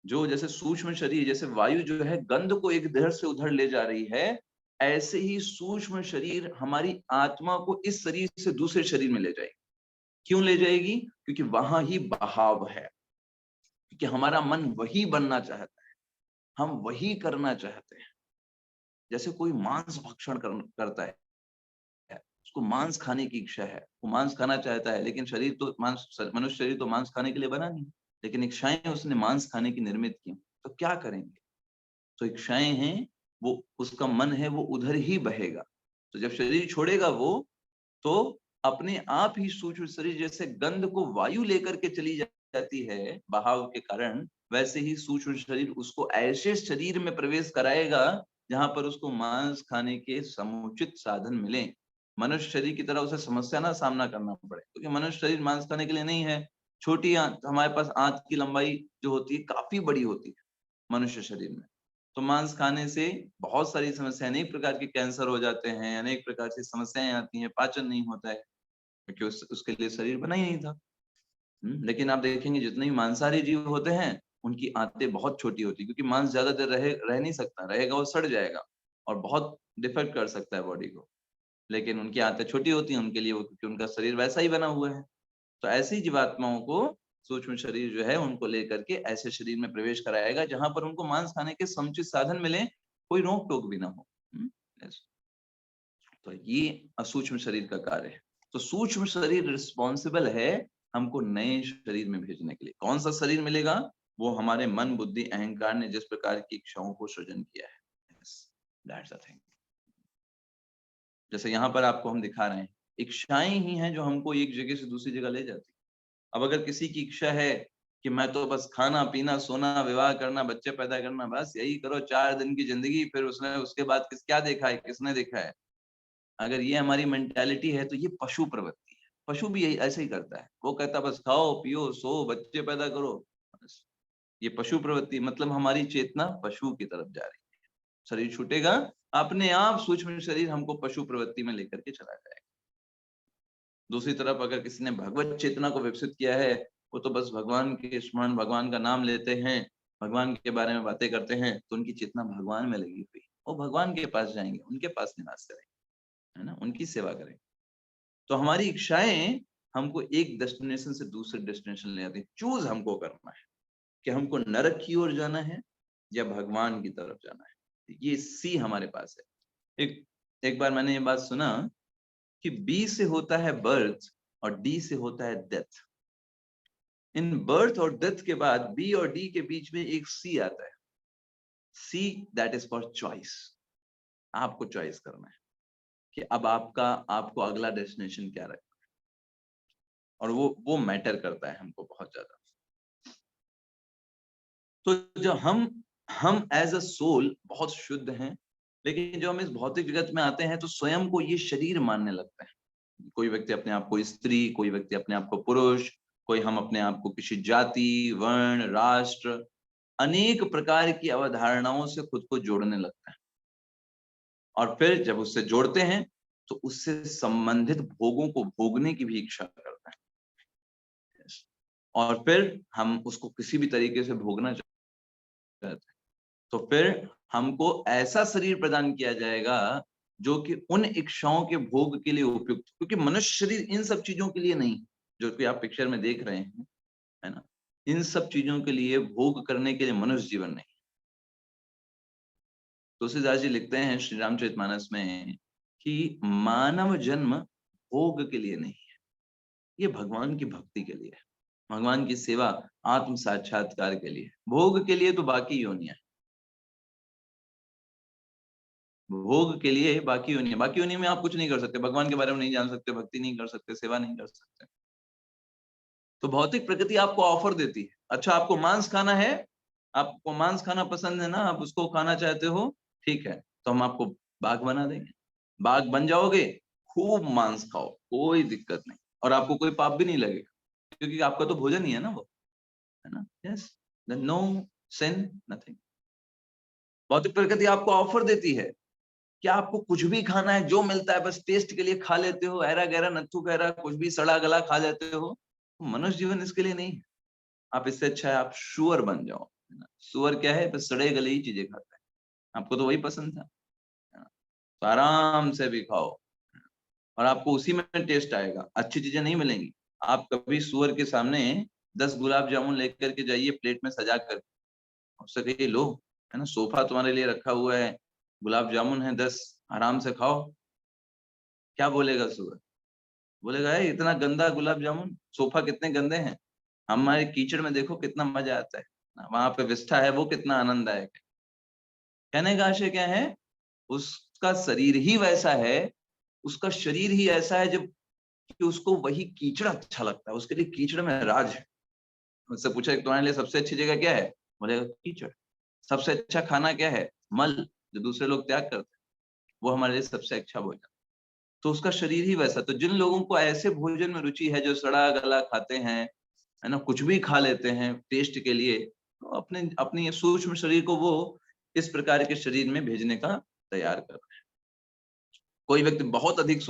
जो जैसे सूक्ष्म शरीर, जैसे वायु जो है गंध को एक इधर से उधर ले जा रही है, ऐसे ही सूक्ष्म शरीर हमारी आत्मा को इस शरीर से दूसरे शरीर में ले जाएगी। क्यों ले जाएगी? क्योंकि वहां ही बहाव है, क्योंकि हमारा मन वही बनना चाहता है, हम वही करना चाहते हैं। जैसे कोई मांस भक्षण करता है, उसको मांस खाने की इच्छा है, वो मांस खाना चाहता है, लेकिन शरीर तो मनुष्य शरीर तो मांस खाने के लिए बना नहीं, लेकिन इच्छाएं उसने मांस खाने की निर्मित की। तो क्या करेंगे? तो इच्छाएं हैं, वो उसका मन है, वो उधर ही बहेगा। तो जब शरीर छोड़ेगा वो, तो अपने आप ही सूक्ष्म शरीर जैसे गंध को वायु लेकर के चली जाती है बहाव के कारण, वैसे ही सूक्ष्म शरीर उसको ऐसे शरीर में प्रवेश कराएगा जहां पर उसको मांस खाने के समुचित साधन मिले। मनुष्य शरीर की तरह उसे समस्या ना सामना करना पड़े, क्योंकि मनुष्य शरीर मांस खाने के लिए नहीं है। छोटी हमारे पास आंत की लंबाई जो होती है काफी बड़ी होती है मनुष्य शरीर में। तो मांस खाने से बहुत सारी समस्याएं, अनेक प्रकार के कैंसर हो जाते हैं, अनेक प्रकार की समस्याएं आती हैं, पाचन नहीं होता है, क्योंकि उसके लिए शरीर बना ही नहीं था। लेकिन आप देखेंगे जितने ही मांसाहारी जीव होते हैं उनकी आंतें बहुत छोटी होती है, क्योंकि मांस ज्यादा देर रह नहीं सकता, रहेगा वो सड़ जाएगा और बहुत डिफेक्ट कर सकता है बॉडी को। लेकिन उनकी आंतें छोटी होती हैं उनके लिए, वो क्योंकि उनका शरीर वैसा ही बना हुआ है। तो ऐसी जीवात्माओं को सूक्ष्म शरीर जो है उनको लेकर के ऐसे शरीर में प्रवेश कराएगा जहां पर उनको मांस खाने के समुचित साधन मिले, कोई रोक टोक भी ना हो। तो ये असूक्ष्म शरीर का कार्य है। तो सूक्ष्म शरीर रिस्पॉन्सिबल है हमको नए शरीर में भेजने के लिए। कौन सा शरीर मिलेगा? वो हमारे मन, बुद्धि, अहंकार ने जिस प्रकार की इच्छाओं को सृजन किया है। yes, that's the thing. जैसे यहाँ पर आपको हम दिखा रहे हैं, इच्छाएं ही हैं जो हमको एक जगह से दूसरी जगह ले जाती। अब अगर किसी की इच्छा है कि मैं तो बस खाना पीना सोना विवाह करना बच्चे पैदा करना, बस यही करो 4 दिन की जिंदगी, फिर उसके बाद क्या देखा है, किसने देखा है? अगर ये हमारी मेंटालिटी है तो ये पशु प्रवृत्ति है। पशु भी यही ऐसे ही करता है, वो कहता है बस खाओ पियो सो बच्चे पैदा करो, बस। ये पशु प्रवृत्ति, मतलब हमारी चेतना पशु की तरफ जा रही है। शरीर छूटेगा, अपने आप सूक्ष्म शरीर हमको पशु प्रवृत्ति में लेकर के चला जाएगा। दूसरी तरफ अगर किसी ने भगवत चेतना को विकसित किया है, वो तो बस भगवान के स्मरण, भगवान का नाम लेते हैं, भगवान के बारे में बातें करते हैं, तो उनकी चेतना भगवान में लगी हुई, वो भगवान के पास जाएंगे, उनके पास निवास करेंगे, है ना, उनकी सेवा करेंगे। तो हमारी इच्छाएं हमको एक डेस्टिनेशन से दूसरे डेस्टिनेशन ले जाती है। चूज हमको करना है कि हमको नरक की ओर जाना है या भगवान की तरफ जाना है। ये सी हमारे पास है। एक बार मैंने ये बात सुना कि बी से होता है बर्थ और डी से होता है डेथ। इन बर्थ और डेथ के बाद बी और डी के बीच में एक सी आता है। See that is for choice. आपको चॉइस करना है कि अब आपको अगला डेस्टिनेशन क्या रखना है, और वो मैटर करता है हमको बहुत ज्यादा। तो जब हम एज अ सोल बहुत शुद्ध हैं, लेकिन जो हम इस भौतिक जगत में आते हैं तो स्वयं को ये शरीर मानने लगते हैं। कोई व्यक्ति अपने आप को स्त्री, कोई व्यक्ति अपने आप को पुरुष, कोई हम अपने आप को किसी जाति, वर्ण, राष्ट्र, अनेक प्रकार की अवधारणाओं से खुद को जोड़ने लगते हैं। और फिर जब उससे जोड़ते हैं तो उससे संबंधित भोगों को भोगने की भी इच्छा करते हैं। और फिर हम उसको किसी भी तरीके से भोगना चाहते हैं, तो फिर हमको ऐसा शरीर प्रदान किया जाएगा जो कि उन इच्छाओं के भोग के लिए उपयुक्त, क्योंकि मनुष्य शरीर इन सब चीजों के लिए नहीं, जो कि आप पिक्चर में देख रहे हैं, है ना, इन सब चीजों के लिए, भोग करने के लिए मनुष्य जीवन नहीं। तुलसीदास जी लिखते हैं श्री रामचरितमानस में कि मानव जन्म भोग के लिए नहीं है, ये भगवान की भक्ति के लिए है, भगवान की सेवा, आत्म साक्षात्कार के लिए। भोग के लिए तो बाकी योनियां, भोग के लिए बाकी योनि, बाकी योनि में आप कुछ नहीं कर सकते, भगवान के बारे में नहीं जान सकते, भक्ति नहीं कर सकते, सेवा नहीं कर सकते। तो भौतिक प्रकृति आपको ऑफर देती है, अच्छा आपको मांस खाना है, आपको मांस खाना पसंद है ना, आप उसको खाना चाहते हो, ठीक है, तो हम आपको बाघ बना देंगे, बाघ बन जाओगे, खूब मांस खाओ, कोई दिक्कत नहीं, और आपको कोई पाप भी नहीं लगेगा, क्योंकि आपका तो भोजन ही है ना वो, है ना। Yes, no sin, nothing. भौतिक प्रकृति आपको ऑफर देती है कि आपको कुछ भी खाना है, जो मिलता है बस टेस्ट के लिए खा लेते हो, ऐरा गहरा नत्थु गहरा कुछ भी सड़ा गला खा लेते हो। मनुष्य जीवन इसके लिए नहीं है। आप इससे अच्छा है आप सुअर बन जाओ, है ना। सुअर क्या है, बस सड़े गले ही चीजें खाता है, आपको तो वही पसंद था, है ना? तो आराम से भी खाओ, और आपको उसी में टेस्ट आएगा, अच्छी चीजें नहीं मिलेंगी। आप कभी सुअर के सामने 10 गुलाब जामुन लेकर के जाइए प्लेट में सजा कर, उससे कहिए लो, है ना, सोफा तुम्हारे लिए रखा हुआ है, गुलाब जामुन है 10, आराम से खाओ। क्या बोलेगा सुअर? बोलेगा है इतना गंदा गुलाब जामुन, सोफा कितने गंदे हैं, हमारे कीचड़ में देखो कितना मजा आता है, वहां पे विष्ठा है वो कितना आनंददायक है। कहने का आशय क्या है, उसका शरीर ही वैसा है, उसका शरीर ही ऐसा है जब कि उसको वही कीचड़ अच्छा लगता है, उसके लिए कीचड़ में राज है। उससे पूछा कि तुम्हारे लिए सबसे अच्छी जगह क्या है, बोलेगा कीचड़। सबसे अच्छा खाना क्या है, मल, जो दूसरे लोग त्याग करते हैं, वो हमारे लिए सबसे अच्छा भोजन। तो उसका शरीर ही वैसा। तो जिन लोगों को ऐसे भोजन में रुचि है, जो सड़ा गला खाते हैं, है ना, कुछ भी खा लेते हैं टेस्ट के लिए, तो अपने अपनी सूक्ष्म शरीर को वो इस प्रकार के शरीर में भेजने का तैयार कर रहे हैं। कोई व्यक्ति बहुत अधिक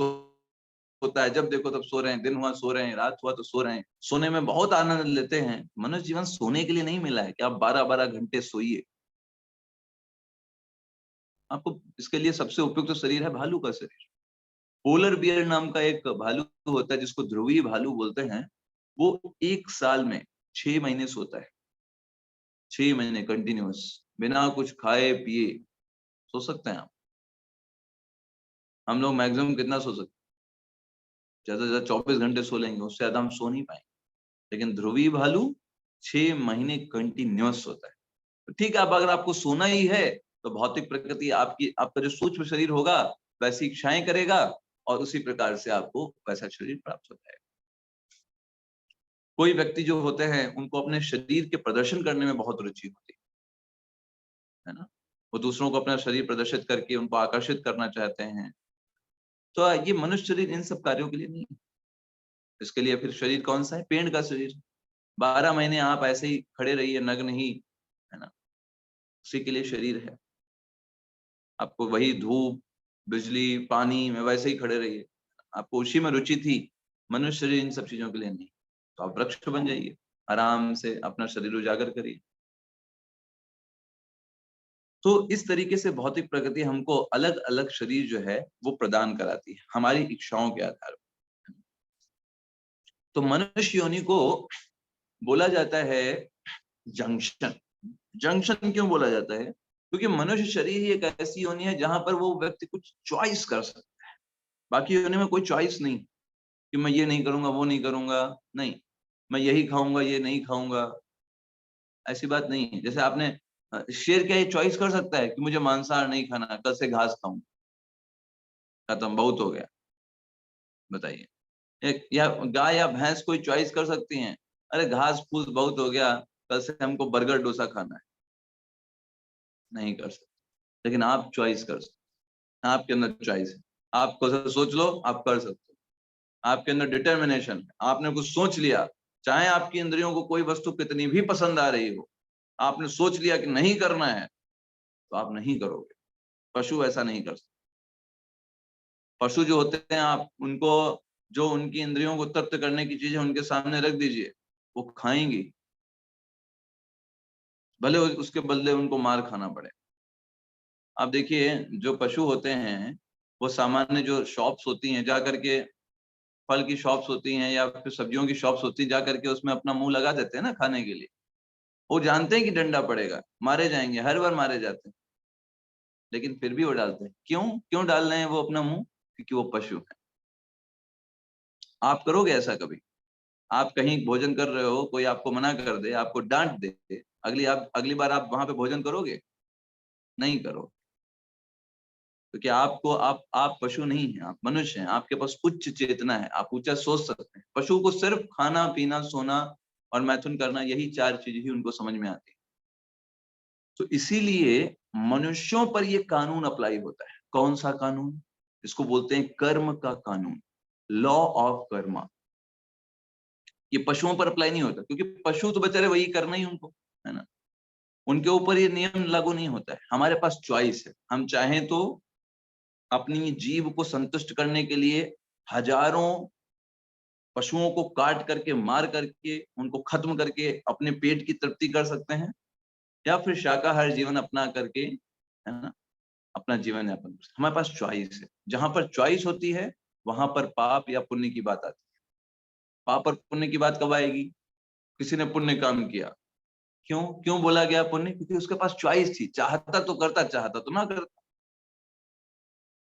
होता है, जब देखो तब सो रहे हैं, दिन हुआ सो रहे हैं, रात हुआ तो सो रहे हैं, सोने में बहुत आनंद लेते हैं। मनुष्य जीवन सोने के लिए नहीं मिला है कि आप 12-12 घंटे सोइए। आपको इसके लिए सबसे उपयुक्त शरीर है भालू का शरीर। पोलर बियर नाम का एक भालू होता है जिसको ध्रुवीय भालू बोलते हैं, वो 1 साल में 6 महीने सोता है, 6 महीने कंटिन्यूअस, बिना कुछ खाए पिए सो सकते हैं आप। हम लोग मैक्सिमम कितना सो सकते हैं, ज्यादा से ज्यादा 24 घंटे सो लेंगे, उससे ज्यादा हम सो नहीं पाएंगे। लेकिन ध्रुवीय भालू 6 महीने कंटिन्यूअस सोता है। तो ठीक है, अब अगर आपको सोना ही है तो भौतिक प्रकृति आपकी, आपका जो सूक्ष्म शरीर होगा वैसी इच्छाएं करेगा, और उसी प्रकार से आपको वैसा शरीर प्राप्त हो जाएगा। कोई व्यक्ति जो होते हैं उनको अपने शरीर के प्रदर्शन करने में बहुत रुचि होती है ना, वो दूसरों को अपना शरीर प्रदर्शित करके उनको आकर्षित करना चाहते हैं। तो ये मनुष्य शरीर इन सब कार्यों के लिए नहीं है। इसके लिए फिर शरीर कौन सा है, पेड़ का शरीर। 12 महीने आप ऐसे ही खड़े रहिए नग्न ही, है ना, उसी के लिए शरीर है। आपको वही धूप, बिजली, पानी में वैसे ही खड़े रहिए, आपको उसी में रुचि थी। मनुष्य शरीर इन सब चीजों के लिए नहीं। तो आप वृक्ष बन जाइए, आराम से अपना शरीर उजागर करिए। तो इस तरीके से भौतिक प्रकृति हमको अलग अलग शरीर जो है वो प्रदान कराती है हमारी इच्छाओं के आधार पर। तो मनुष्य योनि को बोला जाता है जंक्शन। जंक्शन क्यों बोला जाता है, क्योंकि मनुष्य शरीर ही एक ऐसी योनि है जहां पर वो व्यक्ति कुछ चॉइस कर सकता है। बाकी योनि में कोई चॉइस नहीं कि मैं ये नहीं करूंगा, वो नहीं करूंगा, नहीं, मैं यही खाऊंगा, ये नहीं खाऊंगा, ऐसी बात नहीं है। जैसे आपने शेर क्या ये चॉइस कर सकता है कि मुझे मांसाहार नहीं खाना, कल से घास खाऊं, खत्म, बहुत हो गया, बताइए। एक या गाय या भैंस कोई चॉइस कर सकती हैं, अरे घास फूस बहुत हो गया, कल से हमको बर्गर डोसा खाना है, नहीं कर सकते, लेकिन आप चॉइस कर सकते, आपके अंदर चॉइस है, आपको सोच लो, आप कर सकते हो, आपके अंदर डिटर्मिनेशन है, आपने कुछ सोच लिया, चाहे आपकी इंद्रियों को कोई वस्तु कितनी भी पसंद आ रही हो, आपने सोच लिया कि नहीं करना है, तो आप नहीं करोगे। पशु ऐसा नहीं कर सकते। पशु जो होते हैं, आप उनको जो उनकी इंद्रियों को तृप्त करने की चीजें उनके सामने रख दीजिए, वो खाएंगी, भले उसके बदले उनको मार खाना पड़े। आप देखिए, जो पशु होते हैं वो सामान्य जो शॉप्स होती हैं, जा करके फल की शॉप्स होती हैं या फिर सब्जियों की शॉप्स होती है, जा करके उसमें अपना मुंह लगा देते हैं ना खाने के लिए। वो जानते हैं कि डंडा पड़ेगा, मारे जाएंगे, हर बार मारे जाते हैं, लेकिन फिर भी वो डालते हैं। क्यों क्यों डाल रहे हैं वो अपना मुंह? क्योंकि वो पशु है। आप करोगे ऐसा कभी? आप कहीं भोजन कर रहे हो, कोई आपको मना कर दे, आपको डांट दे, अगली बार आप वहां पे भोजन करोगे? नहीं करो, क्योंकि आप पशु नहीं हैं, आप मनुष्य हैं, आपके पास उच्च चेतना है, आप ऊंचा सोच सकते हैं। पशु को सिर्फ खाना पीना सोना और मैथुन करना, यही 4 चीज ही उनको समझ में आती है। तो इसीलिए मनुष्यों पर ये कानून अप्लाई होता है। कौन सा कानून? इसको बोलते हैं कर्म का कानून, लॉ ऑफ कर्मा। ये पशुओं पर अप्लाई नहीं होता, क्योंकि पशु तो बेचारे वही करना ही उनको, है ना, उनके ऊपर ये नियम लागू नहीं होता है। हमारे पास चॉइस है, हम चाहें तो अपनी जीव को संतुष्ट करने के लिए हजारों पशुओं को काट करके, मार करके, उनको खत्म करके अपने पेट की तृप्ति कर सकते हैं, या फिर शाकाहार जीवन अपना करके, है ना, अपना जीवन यापन कर सकते हैं। हमारे पास चॉइस है। जहां पर चॉइस होती है वहां पर पाप या पुण्य की बात आती है। पाप और पुण्य की बात कब आएगी? किसी ने पुण्य काम किया, क्यों क्यों बोला गया पुण्य? क्योंकि उसके पास चॉइस थी, चाहता तो करता, चाहता तो ना करता,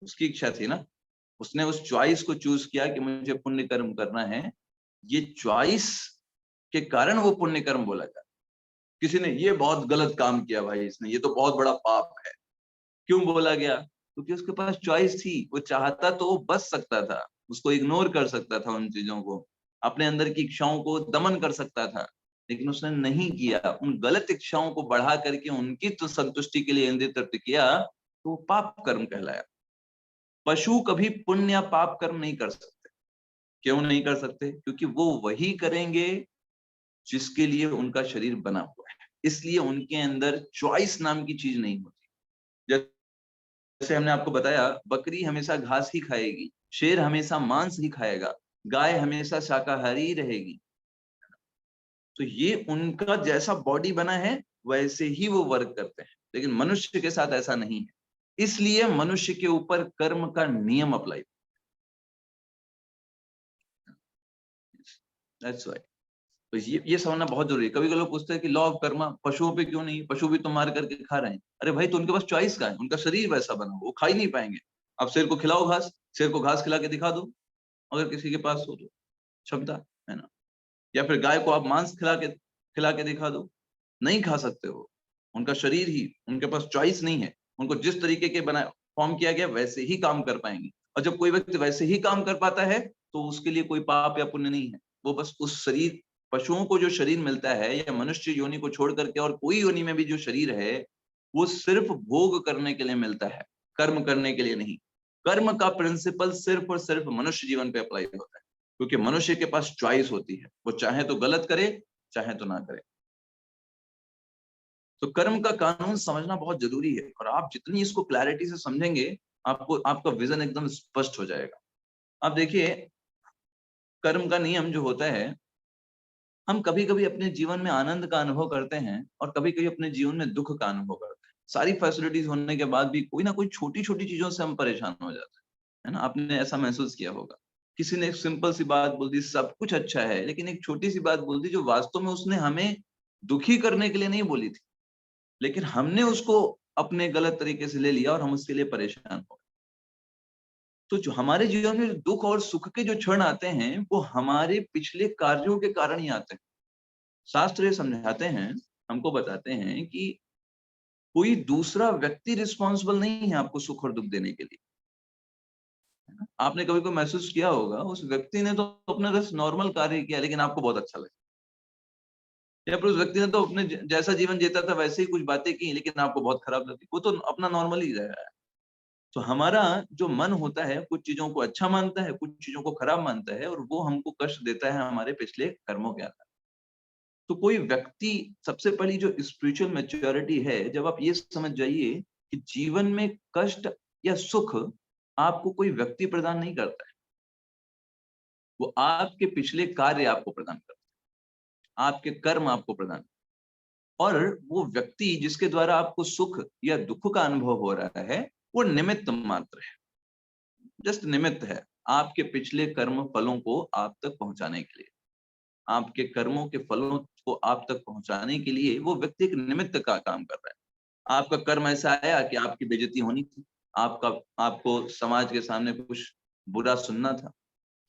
उसकी इच्छा थी ना, उसने उस चॉइस को चूज किया कि मुझे पुण्य कर्म करना है। ये चॉइस के कारण वो पुण्य कर्म बोला जाता है। किसी ने ये बहुत गलत काम किया भाई, इसने ये तो बहुत बड़ा पाप है, क्यों बोला गया? क्योंकि उसके पास चॉइस थी, वो चाहता तो वो बच सकता था, उसको इग्नोर कर सकता था, उन चीजों को, अपने अंदर की इच्छाओं को दमन कर सकता था, लेकिन उसने नहीं किया। उन गलत इच्छाओं को बढ़ा करके उनकी तो संतुष्टि के लिए इंद्रिय तृप्त किया, तो वो पाप कर्म कहलाया। पशु कभी पुण्य या पाप कर्म नहीं कर सकते। क्यों नहीं कर सकते? क्योंकि वो वही करेंगे जिसके लिए उनका शरीर बना हुआ है, इसलिए उनके अंदर चॉइस नाम की चीज नहीं होती। जैसे हमने आपको बताया, बकरी हमेशा घास ही खाएगी, शेर हमेशा मांस ही खाएगा, गाय हमेशा शाकाहारी ही रहेगी। तो ये उनका जैसा बॉडी बना है वैसे ही वो वर्क करते हैं, लेकिन मनुष्य के साथ ऐसा नहीं है। इसलिए मनुष्य के ऊपर कर्म का नियम अप्लाई। That's why. तो ये समझना बहुत जरूरी है। कभी कभी लोग पूछते हैं कि लॉ ऑफ कर्मा पशुओं पे क्यों नहीं, पशु भी तो मार करके खा रहे हैं। अरे भाई, तो उनके पास चॉइस का है, उनका शरीर वैसा बना, वो खा ही नहीं पाएंगे। अब शेर को खिलाओ घास, शेर को घास खिला के दिखा दो, अगर किसी के पास हो तो क्षमता, है ना। या फिर गाय को आप मांस खिला के दिखा दो, नहीं खा सकते वो, उनका शरीर ही, उनके पास चॉइस नहीं है। उनको जिस तरीके के बना फॉर्म किया गया वैसे ही काम कर पाएंगे। और जब कोई व्यक्ति वैसे ही काम कर पाता है तो उसके लिए कोई पाप या पुण्य नहीं है। वो बस उस शरीर, पशुओं को जो शरीर मिलता है या मनुष्य योनि को छोड़ करके और कोई योनि में भी जो शरीर है, वो सिर्फ भोग करने के लिए मिलता है, कर्म करने के लिए नहीं। कर्म का प्रिंसिपल सिर्फ और सिर्फ मनुष्य जीवन पे अप्लाई होता है, क्योंकि मनुष्य के पास चॉइस होती है, वो चाहे तो गलत करे, चाहे तो ना करे। तो कर्म का कानून समझना बहुत जरूरी है, और आप जितनी इसको क्लैरिटी से समझेंगे, आपको आपका विजन एकदम स्पष्ट हो जाएगा। आप देखिए, कर्म का नियम जो होता है, हम कभी कभी अपने जीवन में आनंद का अनुभव करते हैं और कभी कभी अपने जीवन में दुख का अनुभव करते हैं। सारी फैसिलिटीज होने के बाद भी कोई ना कोई छोटी छोटी चीजों से हम परेशान हो जाते हैं, है ना। आपने ऐसा महसूस किया होगा, किसी ने एक सिंपल सी बात बोल दी, सब कुछ अच्छा है, लेकिन एक छोटी सी बात बोल दी जो वास्तव में उसने हमें दुखी करने के लिए नहीं बोली थी, लेकिन हमने उसको अपने गलत तरीके से ले लिया और हम उसके लिए परेशान हो गए। तो जो हमारे जीवन में दुख और सुख के जो क्षण आते हैं, वो हमारे पिछले कार्यों के कारण ही आते हैं। शास्त्र ये समझाते हैं, हमको बताते हैं कि कोई दूसरा व्यक्ति रिस्पॉन्सिबल नहीं है आपको सुख और दुख देने के लिए। आपने कभी कोई महसूस किया होगा, उस व्यक्ति ने तो अपना बस नॉर्मल कार्य किया, लेकिन आपको बहुत अच्छा लगा। या फिर उस व्यक्ति ने तो अपने जैसा जीवन जीता था वैसे ही कुछ बातें की, लेकिन आपको बहुत खराब लगी, वो तो अपना नॉर्मल ही रह रहा है। तो हमारा जो मन होता है कुछ चीजों को अच्छा मानता है, कुछ चीजों को खराब मानता है, और वो हमको कष्ट देता है हमारे पिछले कर्मों के आधार। तो कोई व्यक्ति, सबसे पहली जो स्पिरिचुअल मैच्योरिटी है, जब आप ये समझ जाइए कि जीवन में कष्ट या सुख आपको कोई व्यक्ति प्रदान नहीं करता है, वो आपके पिछले कार्य आपको प्रदान करता है, आपके कर्म आपको प्रदान। और वो व्यक्ति जिसके द्वारा आपको सुख या दुख का अनुभव हो रहा है, वो निमित्त मात्र है, जस्ट निमित्त है आपके पिछले कर्म फलों को आप तक पहुंचाने के लिए। आपके कर्मों के फलों को आप तक पहुंचाने के लिए वो व्यक्ति एक निमित्त का काम कर रहा है। आपका कर्म ऐसा आया कि आपकी बेइज्जती होनी थी, आपको समाज के सामने कुछ बुरा सुनना था,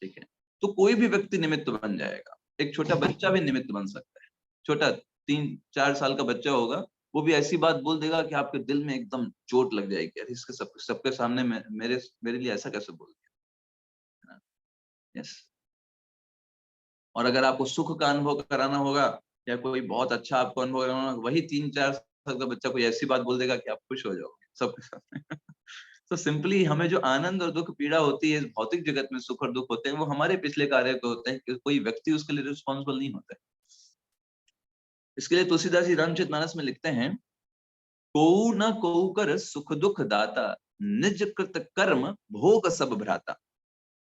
ठीक है, तो कोई भी व्यक्ति निमित्त बन जाएगा। एक छोटा बच्चा भी निमित्त बन सकता है। छोटा 3-4 साल का बच्चा होगा, वो भी ऐसी बात बोल देगा कि आपके दिल में एकदम चोट लग जाएगी, अरे इसके सबके सामने मेरे लिए ऐसा कैसे बोल दिया। यस। और अगर आपको सुख का अनुभव कराना होगा या कोई बहुत अच्छा आपको अनुभव कराना होगा, वही 3-4 साल का बच्चा कोई ऐसी बात बोल देगा कि आप खुश हो जाओगे सबके सामने। तो सिंपली हमें जो आनंद और दुख पीड़ा होती है इस भौतिक जगत में, सुख और दुख होते हैं, वो हमारे पिछले कार्य के होते हैं, कि कोई व्यक्ति उसके लिए रिस्पॉन्सिबल नहीं होता है। इसके लिए तुलसीदास जी रामचरितमानस में लिखते हैं, को न को कर सुख दुख दाता, निज कृत कर्म भोग सब भ्राता।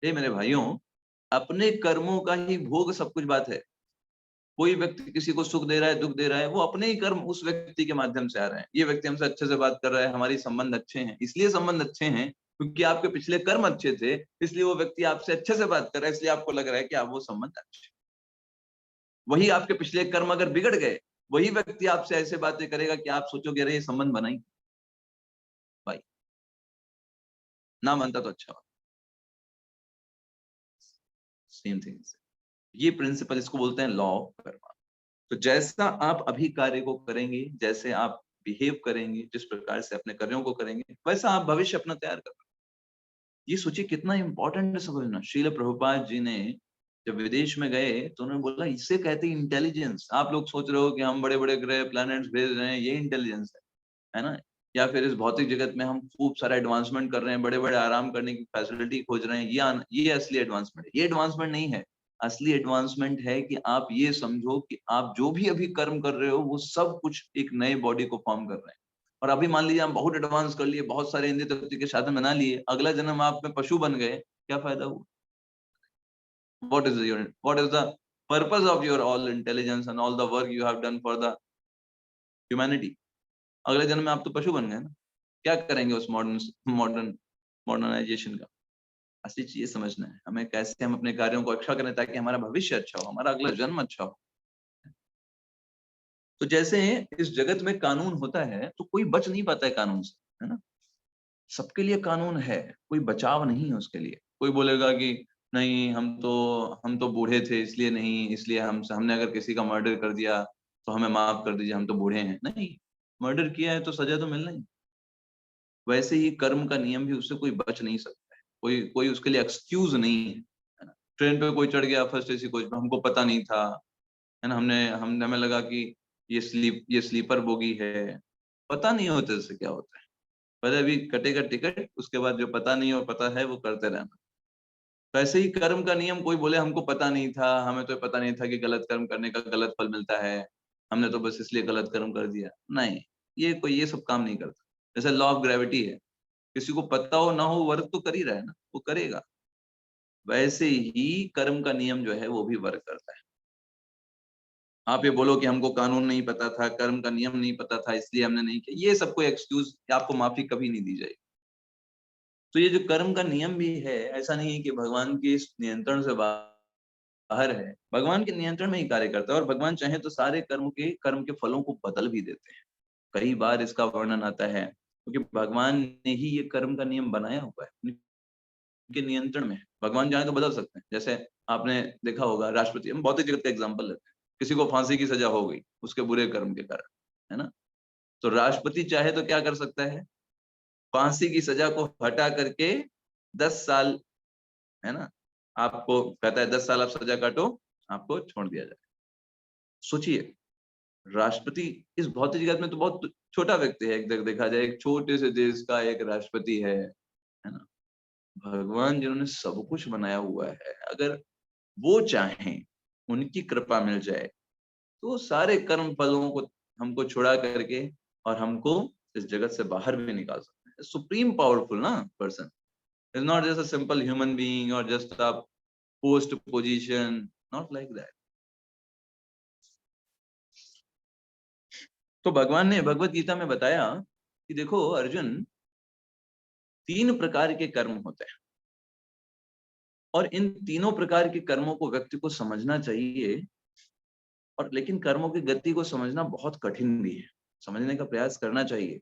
हे मेरे भाइयों, अपने कर्मों का ही भोग सब कुछ बात है। कोई व्यक्ति किसी को सुख दे रहा है, दुख दे रहा है, वो अपने ही कर्म उस व्यक्ति के माध्यम से आ रहे हैं। ये व्यक्ति हमसे अच्छे से बात कर रहा है, हमारी संबंध अच्छे हैं, इसलिए संबंध अच्छे हैं क्योंकि आपके पिछले कर्म अच्छे थे, इसलिए वो व्यक्ति आपसे अच्छे से बात कर रहा है, इसलिए आपको लग रहा है कि आप वो संबंध अच्छे। वही आपके पिछले कर्म अगर बिगड़ गए, वही व्यक्ति आपसे ऐसे बातें करेगा कि आप सोचोगे अरे ये संबंध बना ही भाई, ना बनता तो अच्छा हो। Same thing. ये प्रिंसिपल, इसको बोलते हैं लॉ ऑफ कर्मा। तो जैसा आप अभी कार्य को करेंगे, जैसे आप बिहेव करेंगे, जिस प्रकार से अपने कार्यों को करेंगे, वैसा आप भविष्य अपना तैयार करेंगे। ये सोचिए कितना इंपॉर्टेंट है समझना। श्रील प्रभुपाद जी ने जब विदेश में गए तो उन्होंने बोला इसे कहते हैं इंटेलिजेंस। आप लोग सोच रहे हो कि हम बड़े बड़े ग्रह प्लैनेट्स भेज रहे हैं, ये इंटेलिजेंस है ना? या फिर इस भौतिक जगत में हम खूब सारा एडवांसमेंट कर रहे हैं, बड़े बड़े आराम करने की फैसिलिटी खोज रहे हैं, ये असली एडवांसमेंट है। ये एडवांसमेंट नहीं है। असली एडवांसमेंट है कि आप ये समझो कि आप जो भी अभी कर्म कर रहे हो वो सब कुछ एक नए बॉडी को फॉर्म कर रहे हैं। और अभी मान लीजिए हम बहुत एडवांस कर लिए, बहुत सारे इंद्रिय तृप्ति के साधन बना लिए, अगला जन्म आप में पशु बन गए, क्या फायदा हुआ? What is the purpose of your all intelligence and all the work you have done for the humanity? अगले जन्म में आप तो पशु बन गए ना, क्या करेंगे उस मॉडर्नाइजेशन का? असली चीज ये समझना है हमें, कैसे हम अपने कार्यों को अच्छा करें ताकि हमारा भविष्य अच्छा हो, हमारा अगला जन्म अच्छा हो। तो जैसे इस जगत में कानून होता है तो कोई बच नहीं पाता है कानून से, है ना? सबके लिए कानून है, कोई बचाव नहीं है उसके लिए। कोई बोलेगा कि नहीं हम तो बूढ़े थे इसलिए नहीं, इसलिए हमने अगर किसी का मर्डर कर दिया तो हमें माफ कर दीजिए, हम तो बूढ़े हैं। नहीं, मर्डर किया है तो सजा तो मिलना ही। वैसे ही कर्म का नियम भी, उससे कोई बच नहीं सकता है, कोई कोई उसके लिए एक्सक्यूज नहीं है ना? ट्रेन पे कोई चढ़ गया फर्स्ट एसी कोच में, हमको पता नहीं था, है ना, हमें लगा कि ये स्लीपर बोगी है। पता नहीं होता इससे क्या होता है। पहले अभी कटेगा टिकट, उसके बाद जो पता नहीं हो पता है वो करते रहना। वैसे ही कर्म का नियम, कोई बोले हमको पता नहीं था, हमें तो पता नहीं था कि गलत कर्म करने का गलत फल मिलता है, हमने तो बस इसलिए गलत कर्म कर दिया। नहीं, ये सब काम नहीं करता। जैसे लॉ ऑफ ग्रेविटी है, किसी को पता हो ना हो वर्क तो कर ही रहा है ना, वो करेगा। वैसे ही कर्म का नियम जो है वो भी वर्क करता है। आप ये बोलो कि हमको कानून नहीं पता था, कर्म का नियम नहीं पता था इसलिए हमने नहीं किया, ये सब कोई एक्सक्यूज, आपको माफी कभी नहीं दी जाएगी। तो ये जो कर्म का नियम भी है, ऐसा नहीं है कि भगवान के इस नियंत्रण से बाहर है, भगवान के नियंत्रण में ही कार्य करता है। और भगवान चाहे तो सारे कर्म के फलों को बदल भी देते हैं। कई बार इसका वर्णन आता है क्योंकि भगवान ने ही ये कर्म का नियम बनाया हुआ है, उनके नियंत्रण में है। भगवान चाहे तो बदल सकते हैं। जैसे आपने देखा होगा, राष्ट्रपति, हम भौतिक जगत का एग्जाम्पल लेते हैं, किसी को फांसी की सजा हो गई उसके बुरे कर्म के कारण, है ना? तो राष्ट्रपति चाहे तो क्या कर सकता है, फांसी की सजा को हटा करके 10 साल, है ना, आपको कहता है 10 साल आप सजा काटो, आपको छोड़ दिया जाए। सोचिए, राष्ट्रपति इस भौतिक जगत में तो बहुत छोटा व्यक्ति है, एक देखा जाए एक छोटे से देश का एक राष्ट्रपति है ना। भगवान जिन्होंने सब कुछ बनाया हुआ है, अगर वो चाहें, उनकी कृपा मिल जाए, तो सारे कर्म फलों को हमको छुड़ा करके और हमको इस जगत से बाहर भी निकाल सकते हैं। सुप्रीम पावरफुल ना person, is not just a simple human being और just a post position, not like that. तो भगवान ने भगवत गीता में बताया कि देखो अर्जुन, 3 प्रकार के कर्म होते हैं और इन तीनों प्रकार के कर्मों को व्यक्ति को समझना चाहिए। और लेकिन कर्मों की गति को समझना बहुत कठिन भी है, समझने का प्रयास करना चाहिए।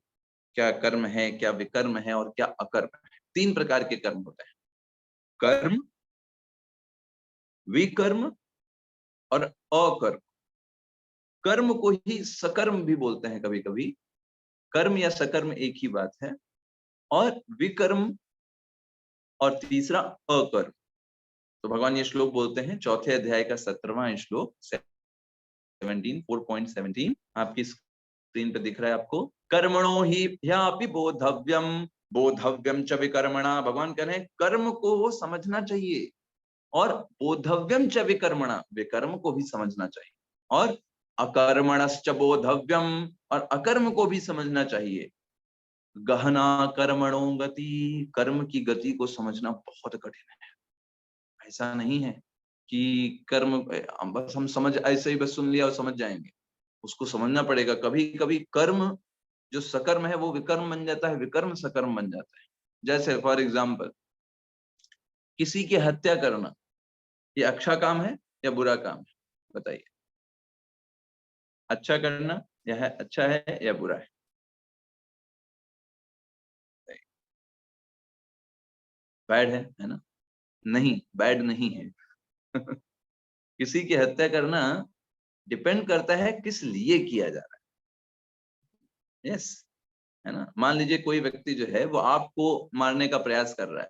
क्या कर्म है, क्या विकर्म है और क्या अकर्म है। 3 प्रकार के कर्म होते हैं, कर्म, विकर्म और अकर्म। कर्म को ही सकर्म भी बोलते हैं कभी कभी, कर्म या सकर्म एक ही बात है। और विकर्म और तीसरा अकर्म। तो भगवान ये श्लोक बोलते हैं, चौथे अध्याय का 17वां श्लोक 4.17 आपकी स्क्रीन पे दिख रहा है आपको। कर्मणो ही ह्यापि बोधव्यम, बोधव्यम च विकर्मणा। भगवान कह रहे हैं कर्म को वो समझना चाहिए और बोधव्यम च विकर्मणा, विकर्म को भी समझना चाहिए। और अकर्मणश्च बोधव्यम, और अकर्म को भी समझना चाहिए। गहना कर्मणो गति, कर्म की गति को समझना बहुत कठिन है। ऐसा नहीं है कि कर्म बस हम समझ ऐसे ही बस सुन लिया और समझ जाएंगे, उसको समझना पड़ेगा। कभी कभी कर्म जो सकर्म है वो विकर्म बन जाता है, विकर्म सकर्म बन जाता है। जैसे फॉर एग्जाम्पल, किसी की हत्या करना, ये अच्छा काम है या बुरा काम है, बताइए। अच्छा करना या है, अच्छा है या बुरा है? बैड है ना? नहीं, बैड नहीं है। किसी की हत्या करना डिपेंड करता है किस लिए किया जा रहा है। यस, है ना? मान लीजिए कोई व्यक्ति जो है वो आपको मारने का प्रयास कर रहा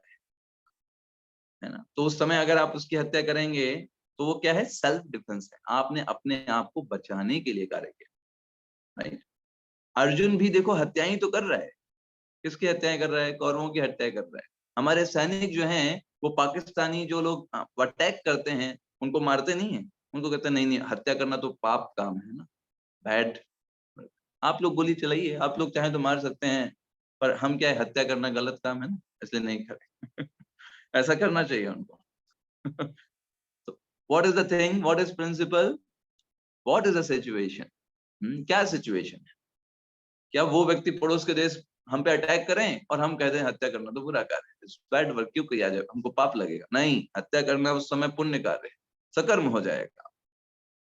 है ना, तो उस समय अगर आप उसकी हत्या करेंगे तो वो क्या है, सेल्फ डिफेंस है, आपने अपने आप को बचाने के लिए कार्य किया। राइट? अर्जुन भी देखो हत्याएं तो कर रहा है। किसकी हत्याएं कर रहा है? कौरवों की हत्या कर रहा है। हमारे सैनिक जो हैं वो पाकिस्तानी जो लोग अटैक करते हैं उनको मारते नहीं है, उनको कहते हैं नहीं नहीं, हत्या करना तो पाप काम है ना, बैड। आप लोग गोली चलाइए, आप लोग चाहें तो मार सकते हैं, पर हम क्या है, हत्या करना गलत काम है ना, इसलिए नहीं करें। ऐसा करना चाहिए उनको। तो what is the thing, what is principle, what is the situation? क्या सिचुएशन है? क्या वो व्यक्ति पड़ोस के देश हम पे अटैक करें और हम कहते हैं हत्या करना तो बुरा कार्य है, बैड वर्क, क्यों किया जाए, हमको पाप लगेगा? नहीं, हत्या करना उस समय पुण्य कार्य है, सकर्म हो जाएगा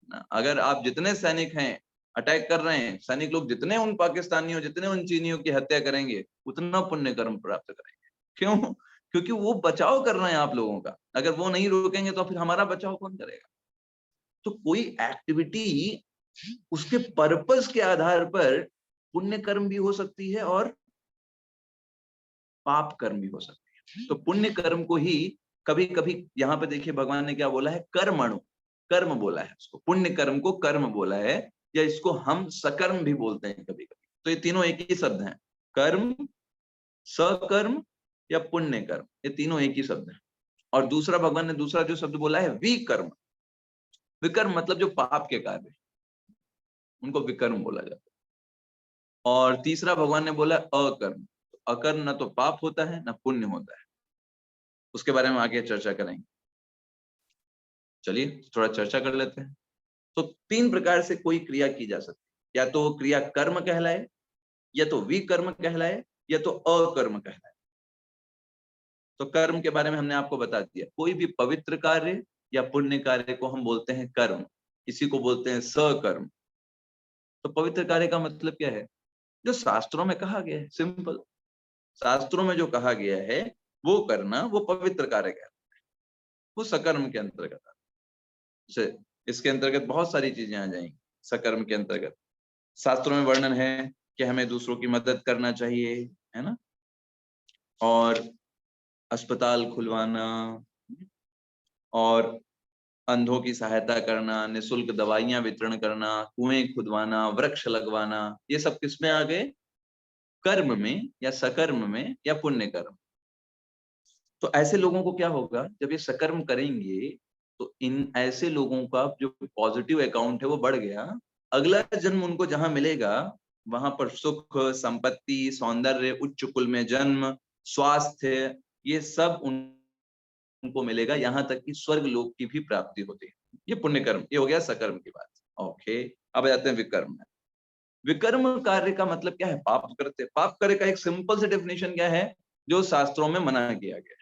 ना। अगर आप जितने सैनिक हैं अटैक कर रहे हैं, सैनिक लोग जितने उन पाकिस्तानियों, जितने उन चीनियों की हत्या करेंगे उतना पुण्य कर्म प्राप्त करेंगे। क्यों? क्योंकि वो बचाव कर रहे हैं आप लोगों का। अगर वो नहीं रोकेंगे तो फिर हमारा बचाव कौन करेगा? तो कोई एक्टिविटी उसके पर्पस के आधार पर पुण्य कर्म भी हो सकती है और पाप कर्म भी हो सकती है। तो पुण्य कर्म को ही कभी कभी यहाँ पे देखिए भगवान ने क्या बोला है, कर्मणु, कर्म बोला है उसको, पुण्य कर्म को कर्म बोला है, या इसको हम सकर्म भी बोलते हैं कभी कभी। तो ये तीनों एक ही शब्द हैं, कर्म, सकर्म या पुण्य कर्म, ये तीनों एक ही शब्द है। और दूसरा भगवान ने दूसरा जो शब्द बोला है विकर्म, विकर्म मतलब जो पाप के कार्य, उनको विकर्म बोला जाता है। और तीसरा भगवान ने बोला अकर्म, अकर्म ना तो पाप होता है ना पुण्य होता है, उसके बारे में आगे चर्चा करेंगे। चलिए थोड़ा चर्चा कर लेते हैं। तो 3 प्रकार से कोई क्रिया की जा सकती है, या तो क्रिया कर्म कहलाए, या तो विकर्म कहलाए, या तो अकर्म कहलाए। तो कर्म के बारे में हमने आपको बता दिया, कोई भी पवित्र कार्य या पुण्य कार्य को हम बोलते हैं कर्म, इसी को बोलते हैं सकर्म। तो पवित्र कार्य का मतलब क्या है? जो शास्त्रों में कहा गया है, सिंपल, शास्त्रों में जो कहा गया है वो करना, वो पवित्र कार्य है, वो सकर्म के अंतर्गत आता है। इसके अंतर्गत बहुत सारी चीजें आ जाएंगी। सकर्म के अंतर्गत शास्त्रों में वर्णन है कि हमें दूसरों की मदद करना चाहिए, है ना, और अस्पताल खुलवाना, और अंधों की सहायता करना, निःशुल्क दवाइयां वितरण करना, कुएं खुदवाना, वृक्ष लगवाना, ये सब किसमें आ गए? कर्म में या सकर्म में या पुण्य कर्म। तो ऐसे लोगों को क्या होगा, जब ये सकर्म करेंगे तो इन ऐसे लोगों का जो पॉजिटिव अकाउंट है वो बढ़ गया। अगला जन्म उनको जहां मिलेगा वहां पर सुख, संपत्ति, सौंदर्य, उच्च कुल में जन्म, स्वास्थ्य, ये सब उनको मिलेगा, यहाँ तक कि स्वर्ग लोक की भी प्राप्ति होती है। ये पुण्य कर्म, ये हो गया सकर्म की बात। ओके, अब जाते हैं विकर्म में। विकर्म कार्य का मतलब क्या है? पाप करते। पाप कार्य का एक सिंपल से डेफिनेशन क्या है, जो शास्त्रों में मना किया गया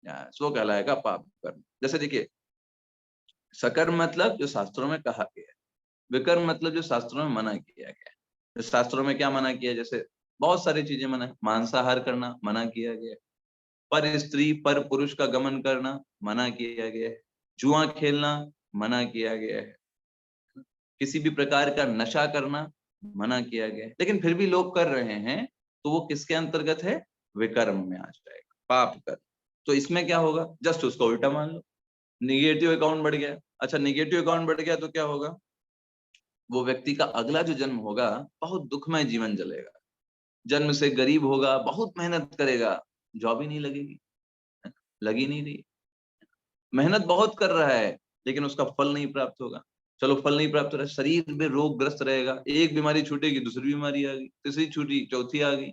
है, सो कहलाएगा पाप कर्म। जैसे देखिए, सकर्म मतलब जो शास्त्रों में कहा गया है, विकर्म मतलब जो शास्त्रों में मना किया गया है। तो शास्त्रों में क्या मना किया है? जैसे बहुत सारी चीजें मना है। मांसाहार करना मना किया गया है, पर स्त्री पर पुरुष का गमन करना मना किया गया है, जुआ खेलना मना किया गया है, किसी भी प्रकार का नशा करना मना किया गया है। लेकिन फिर भी लोग कर रहे हैं, तो वो किसके अंतर्गत है? विकर्म में आ जाएगा, पाप कर्म। तो इसमें क्या होगा? जस्ट उसका उल्टा मान लो, निगेटिव अकाउंट बढ़ गया। अच्छा, निगेटिव अकाउंट बढ़ गया तो क्या होगा? वो व्यक्ति का अगला जो जन्म होगा बहुत दुखमय जीवन जलेगा। जन्म से गरीब होगा, बहुत मेहनत करेगा, जॉब ही नहीं लगेगी, लगी नहीं रही। मेहनत बहुत कर रहा है लेकिन उसका फल नहीं प्राप्त होगा। चलो, फल नहीं प्राप्त हो रहा है, शरीर में रोगग्रस्त रहेगा, एक बीमारी छूटेगी दूसरी बीमारी आ गई, तीसरी छूटी चौथी आ गई,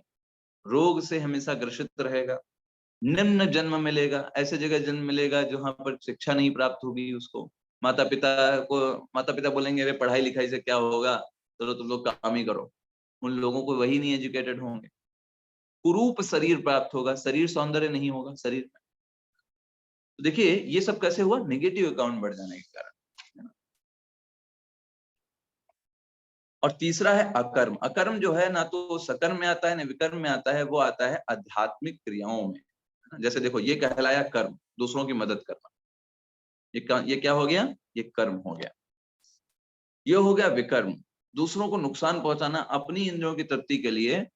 रोग से हमेशा ग्रसित रहेगा। निम्न जन्म मिलेगा, ऐसे जगह जन्म मिलेगा जहां पर शिक्षा नहीं प्राप्त होगी उसको। माता पिता बोलेंगे अरे पढ़ाई लिखाई से क्या होगा, चलो तुम लोग काम ही करो। उन लोगों को वही नहीं एजुकेटेड होंगे। कुरूप शरीर प्राप्त होगा, शरीर सौंदर्य नहीं होगा शरीर में। तो देखिए ये सब कैसे हुआ? नेगेटिव अकाउंट बढ़ जाने के कारण, है ना। और तीसरा है अकर्म। अकर्म जो है ना तो सकर्म में आता है ना विकर्म में आता है, वो आता है आध्यात्मिक क्रियाओं में। जैसे देखो, ये कहलाया कर्म, दूसरों की मदद करना। ये क्या हो गया? ये कर्म हो गया। ये हो गया विकर्म, दूसरों को नुकसान पहुंचाना अपनी इंद्रियों की तृप्ति के लिए,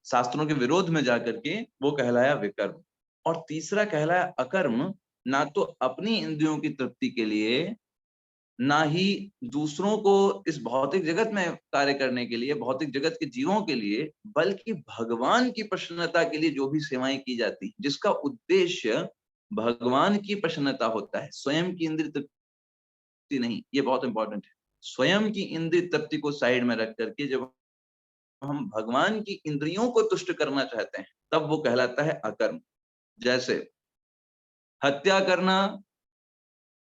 शास्त्रों के विरोध में जाकर के, वो कहलाया विकर्म। और तीसरा कहलाया अकर्म, ना तो अपनी इंद्रियों की तृप्ति के लिए, ना ही दूसरों को इस भौतिक जगत में कार्य करने के लिए, भौतिक जगत के जीवों के लिए, बल्कि भगवान की प्रसन्नता के लिए जो भी सेवाएं की जाती, जिसका उद्देश्य भगवान की प्रसन्नता होता है, स्वयं की इंद्रिय तृप्ति नहीं। ये बहुत इंपॉर्टेंट है। स्वयं की इंद्रिय तृप्ति को साइड में रख करके जब हम भगवान की इंद्रियों को तुष्ट करना चाहते हैं, तब वो कहलाता है अकर्म। जैसे हत्या करना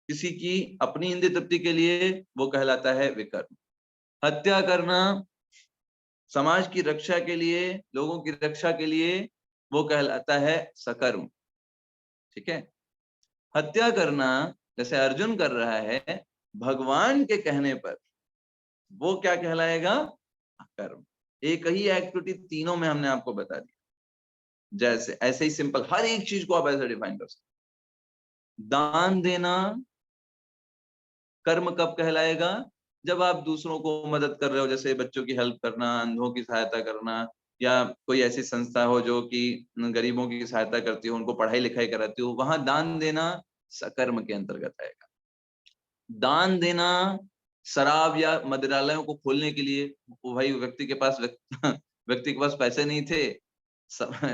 किसी की अपनी इंद्रिय तृप्ति के लिए, वो कहलाता है विकर्म। हत्या करना समाज की रक्षा के लिए, लोगों की रक्षा के लिए, वो कहलाता है सकर्म। ठीक है। हत्या करना जैसे अर्जुन कर रहा है भगवान के कहने पर, वो क्या कहलाएगा? कर्म। एक ही एक्टिविटी तीनों में हमने आपको बता दिया। जैसे ऐसे ही सिंपल हर एक चीज को आप ऐसे डिफाइन कर सकते। दान देना कर्म कब कहलाएगा? जब आप दूसरों को मदद कर रहे हो, जैसे बच्चों की हेल्प करना, अंधों की सहायता करना, या कोई ऐसी संस्था हो जो कि गरीबों की सहायता करती हो, उनको पढ़ाई लिखाई कराती हो, वहां दान देना सकर्म के अंतर्गत आएगा। दान देना शराब या मदिरालयों को खोलने के लिए, वो भाई व्यक्ति के पास पैसे नहीं थे,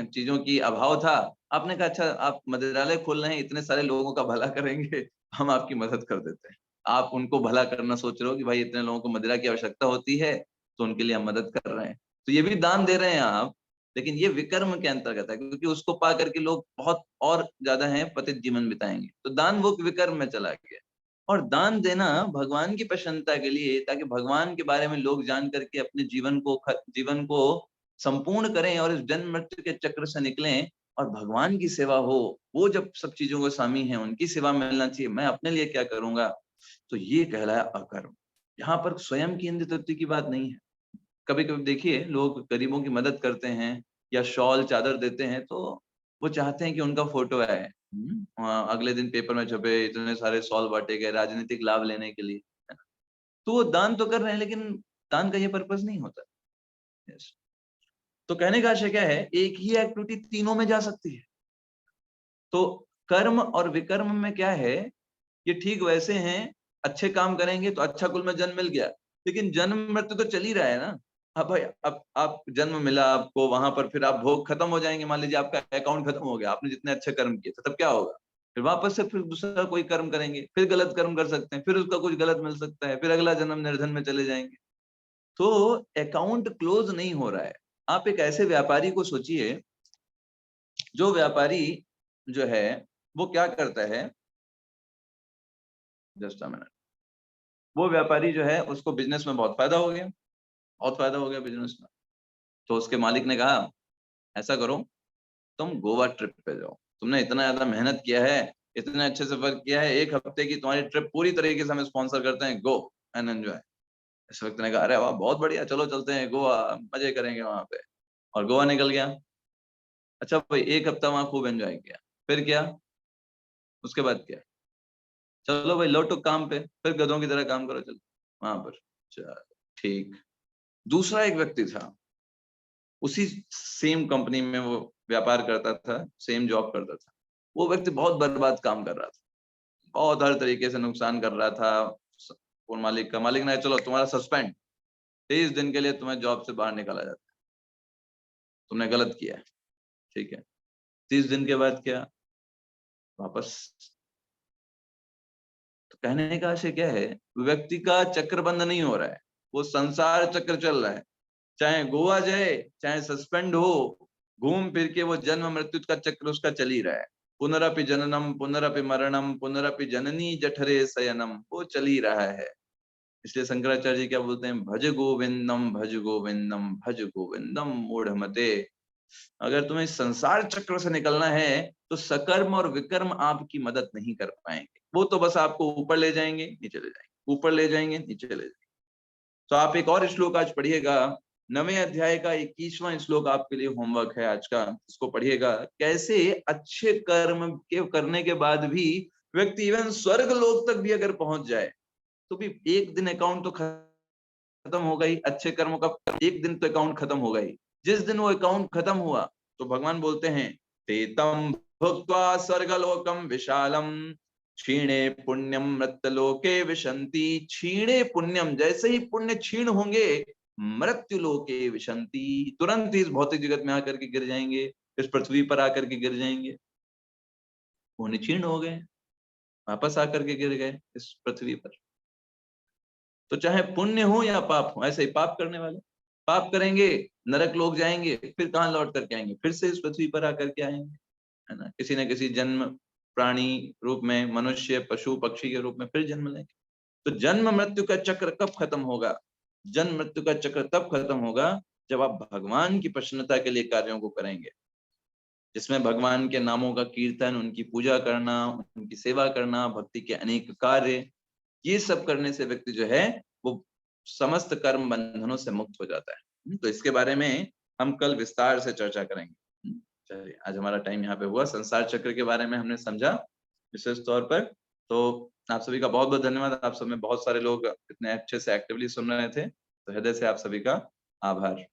चीजों की अभाव था, आपने कहा अच्छा आप मदिरालय खोल रहे हैं, इतने सारे लोगों का भला करेंगे, हम आपकी मदद कर देते हैं। आप उनको भला करना सोच रहे हो कि भाई इतने लोगों को मदिरा की आवश्यकता होती है, तो उनके लिए हम मदद कर रहे हैं, तो ये भी दान दे रहे हैं आप। लेकिन ये विकर्म के अंतर्गत है, क्योंकि उसको पा करके लोग बहुत और ज्यादा है पतित जीवन बिताएंगे, तो दान वो विकर्म में चला गया। और दान देना भगवान की प्रसन्नता के लिए, ताकि भगवान के बारे में लोग जान करके अपने जीवन को संपूर्ण करें और इस जन्म मृत्यु के चक्र से निकलें और भगवान की सेवा हो। वो जब सब चीजों को स्वामी है, उनकी सेवा मिलना चाहिए, मैं अपने लिए क्या करूंगा, तो ये कहलाया अकर्म। यहाँ पर स्वयं की इंद्रिय तृप्ति की बात नहीं है। कभी कभी देखिए लोग गरीबों की मदद करते हैं या शॉल चादर देते हैं, तो वो चाहते हैं कि उनका फोटो आए, अगले दिन पेपर में छपे, इतने सारे शॉल बांटे गए राजनीतिक लाभ लेने के लिए, है ना? तो वो दान तो कर रहे हैं, लेकिन दान का ये पर्पस नहीं होता। Yes. तो कहने का आशय क्या है, एक ही एक्टिविटी तीनों में जा सकती है। तो कर्म और विकर्म में क्या है, ये ठीक वैसे हैं, अच्छे काम करेंगे तो अच्छा कुल में जन्म मिल गया, लेकिन जन्म मृत्यु तो चल ही रहा है ना। अब भाई अब आप जन्म मिला आपको, वहां पर फिर आप भोग खत्म हो जाएंगे, मान लीजिए आपका अकाउंट खत्म हो गया, आपने जितने अच्छे कर्म किए थे, तब क्या होगा? फिर वापस से फिर दूसरा कोई कर्म करेंगे, फिर गलत कर्म कर सकते हैं, फिर उसका कुछ गलत मिल सकता है, फिर अगला जन्म निर्धन में चले जाएंगे। तो अकाउंट क्लोज नहीं हो रहा है। आप एक ऐसे व्यापारी को सोचिए, जो व्यापारी जो है वो क्या करता है, जस्ट अ मिनट, वो व्यापारी जो है उसको बिजनेस में बहुत फायदा हो गया, बहुत फायदा हो गया बिजनेस में। तो उसके मालिक ने कहा ऐसा करो, तुम गोवा ट्रिप पे जाओ, तुमने इतना ज्यादा मेहनत किया है, इतने अच्छे से वर्क किया है, 1 हफ्ते की तुम्हारी ट्रिप पूरी तरीके से हम स्पॉन्सर करते हैं, गो एंड एंजॉय। इस वक्त ने कहा अरे वाह बहुत बढ़िया, चलो चलते हैं गोवा, मजे करेंगे वहां पे। और गोवा निकल गया। अच्छा भाई 1 हफ्ता वहां खूब एंजॉय किया, फिर क्या? उसके बाद क्या? चलो भाई लौटो काम पे, फिर गधों की तरह काम करो, चलो वहां पर। चलो ठीक। दूसरा एक व्यक्ति था, उसी सेम कंपनी में वो व्यापार करता था, सेम जॉब करता था। वो व्यक्ति बहुत बर्बाद काम कर रहा था, बहुत हर तरीके से नुकसान कर रहा था। वो मालिक ने चलो तुम्हारा सस्पेंड, 30 दिन के लिए तुम्हें जॉब से बाहर निकाला जाता है, तुमने गलत किया है, ठीक है। 30 दिन के बाद क्या? वापस। तो कहने का आशय क्या है, व्यक्ति का चक्र बंद नहीं हो रहा है, वो संसार चक्र चल रहा है। चाहे गोवा जाए, चाहे सस्पेंड हो, घूम फिर के वो जन्म मृत्यु का चक्र उसका चल ही रहा है। पुनरपि जननम पुनरपि मरणम पुनरपि जननी जठरे शयनम, वो चल ही रहा है। इसलिए शंकराचार्य जी क्या बोलते हैं, भज गोविंदम भज गोविंदम भज गोविंदम मूढ़मते। अगर तुम्हें इस संसार चक्र से निकलना है तो सकर्म और विकर्म आपकी मदद नहीं कर पाएंगे, वो तो बस आपको ऊपर ले जाएंगे नीचे ले जाएंगे, ऊपर ले जाएंगे नीचे ले जाएंगे। तो आप एक और श्लोक आज पढ़िएगा, 9वें अध्याय का 21वां श्लोक आपके लिए होमवर्क है आज का, इसको पढ़िएगा। कैसे अच्छे कर्म के करने के बाद भी व्यक्ति इवन स्वर्ग लोक तक भी अगर पहुंच जाए तो भी एक दिन अकाउंट तो खत्म हो गई, अच्छे कर्मों का एक दिन तो अकाउंट खत्म हो गई। जिस दिन वो अकाउंट खत्म हुआ तो भगवान बोलते हैं तेतम भुक्त्वा स्वर्गलोकम विशालम क्षीणे पुण्यम मृत्युलोके विशंति। क्षीणे पुण्यम, जैसे ही पुण्य क्षीण होंगे, मृत्युलोके विशंति, तुरंत ही इस भौतिक जगत में आकर के गिर जाएंगे, इस पृथ्वी पर आकर के गिर जाएंगे। वो क्षीण हो गए, वापस आकर के गिर गए इस पृथ्वी पर। तो चाहे पुण्य हो या पाप हो, ऐसे ही पाप करने वाले पाप करेंगे, नरक लोग जाएंगे, फिर कहां लौट करके आएंगे, फिर से इस पृथ्वी पर आकर के आएंगे, है ना, किसी न किसी जन्म, प्राणी रूप में, मनुष्य पशु पक्षी के रूप में फिर जन्म लेंगे। तो जन्म मृत्यु का चक्र कब खत्म होगा? जन्म मृत्यु का चक्र तब खत्म होगा जब आप भगवान की प्रसन्नता के लिए कार्यों को करेंगे, जिसमें भगवान के नामों का कीर्तन, उनकी पूजा करना, उनकी सेवा करना, भक्ति के अनेक कार्य, ये सब करने से व्यक्ति जो है वो समस्त कर्म बंधनों से मुक्त हो जाता है। तो इसके बारे में हम कल विस्तार से चर्चा करेंगे। चलिए आज हमारा टाइम यहाँ पे हुआ, संसार चक्र के बारे में हमने समझा विशेष तौर पर। तो आप सभी का बहुत बहुत धन्यवाद। आप सब में बहुत सारे लोग इतने अच्छे से एक्टिवली सुन रहे थे, तो हृदय से आप सभी का आभार।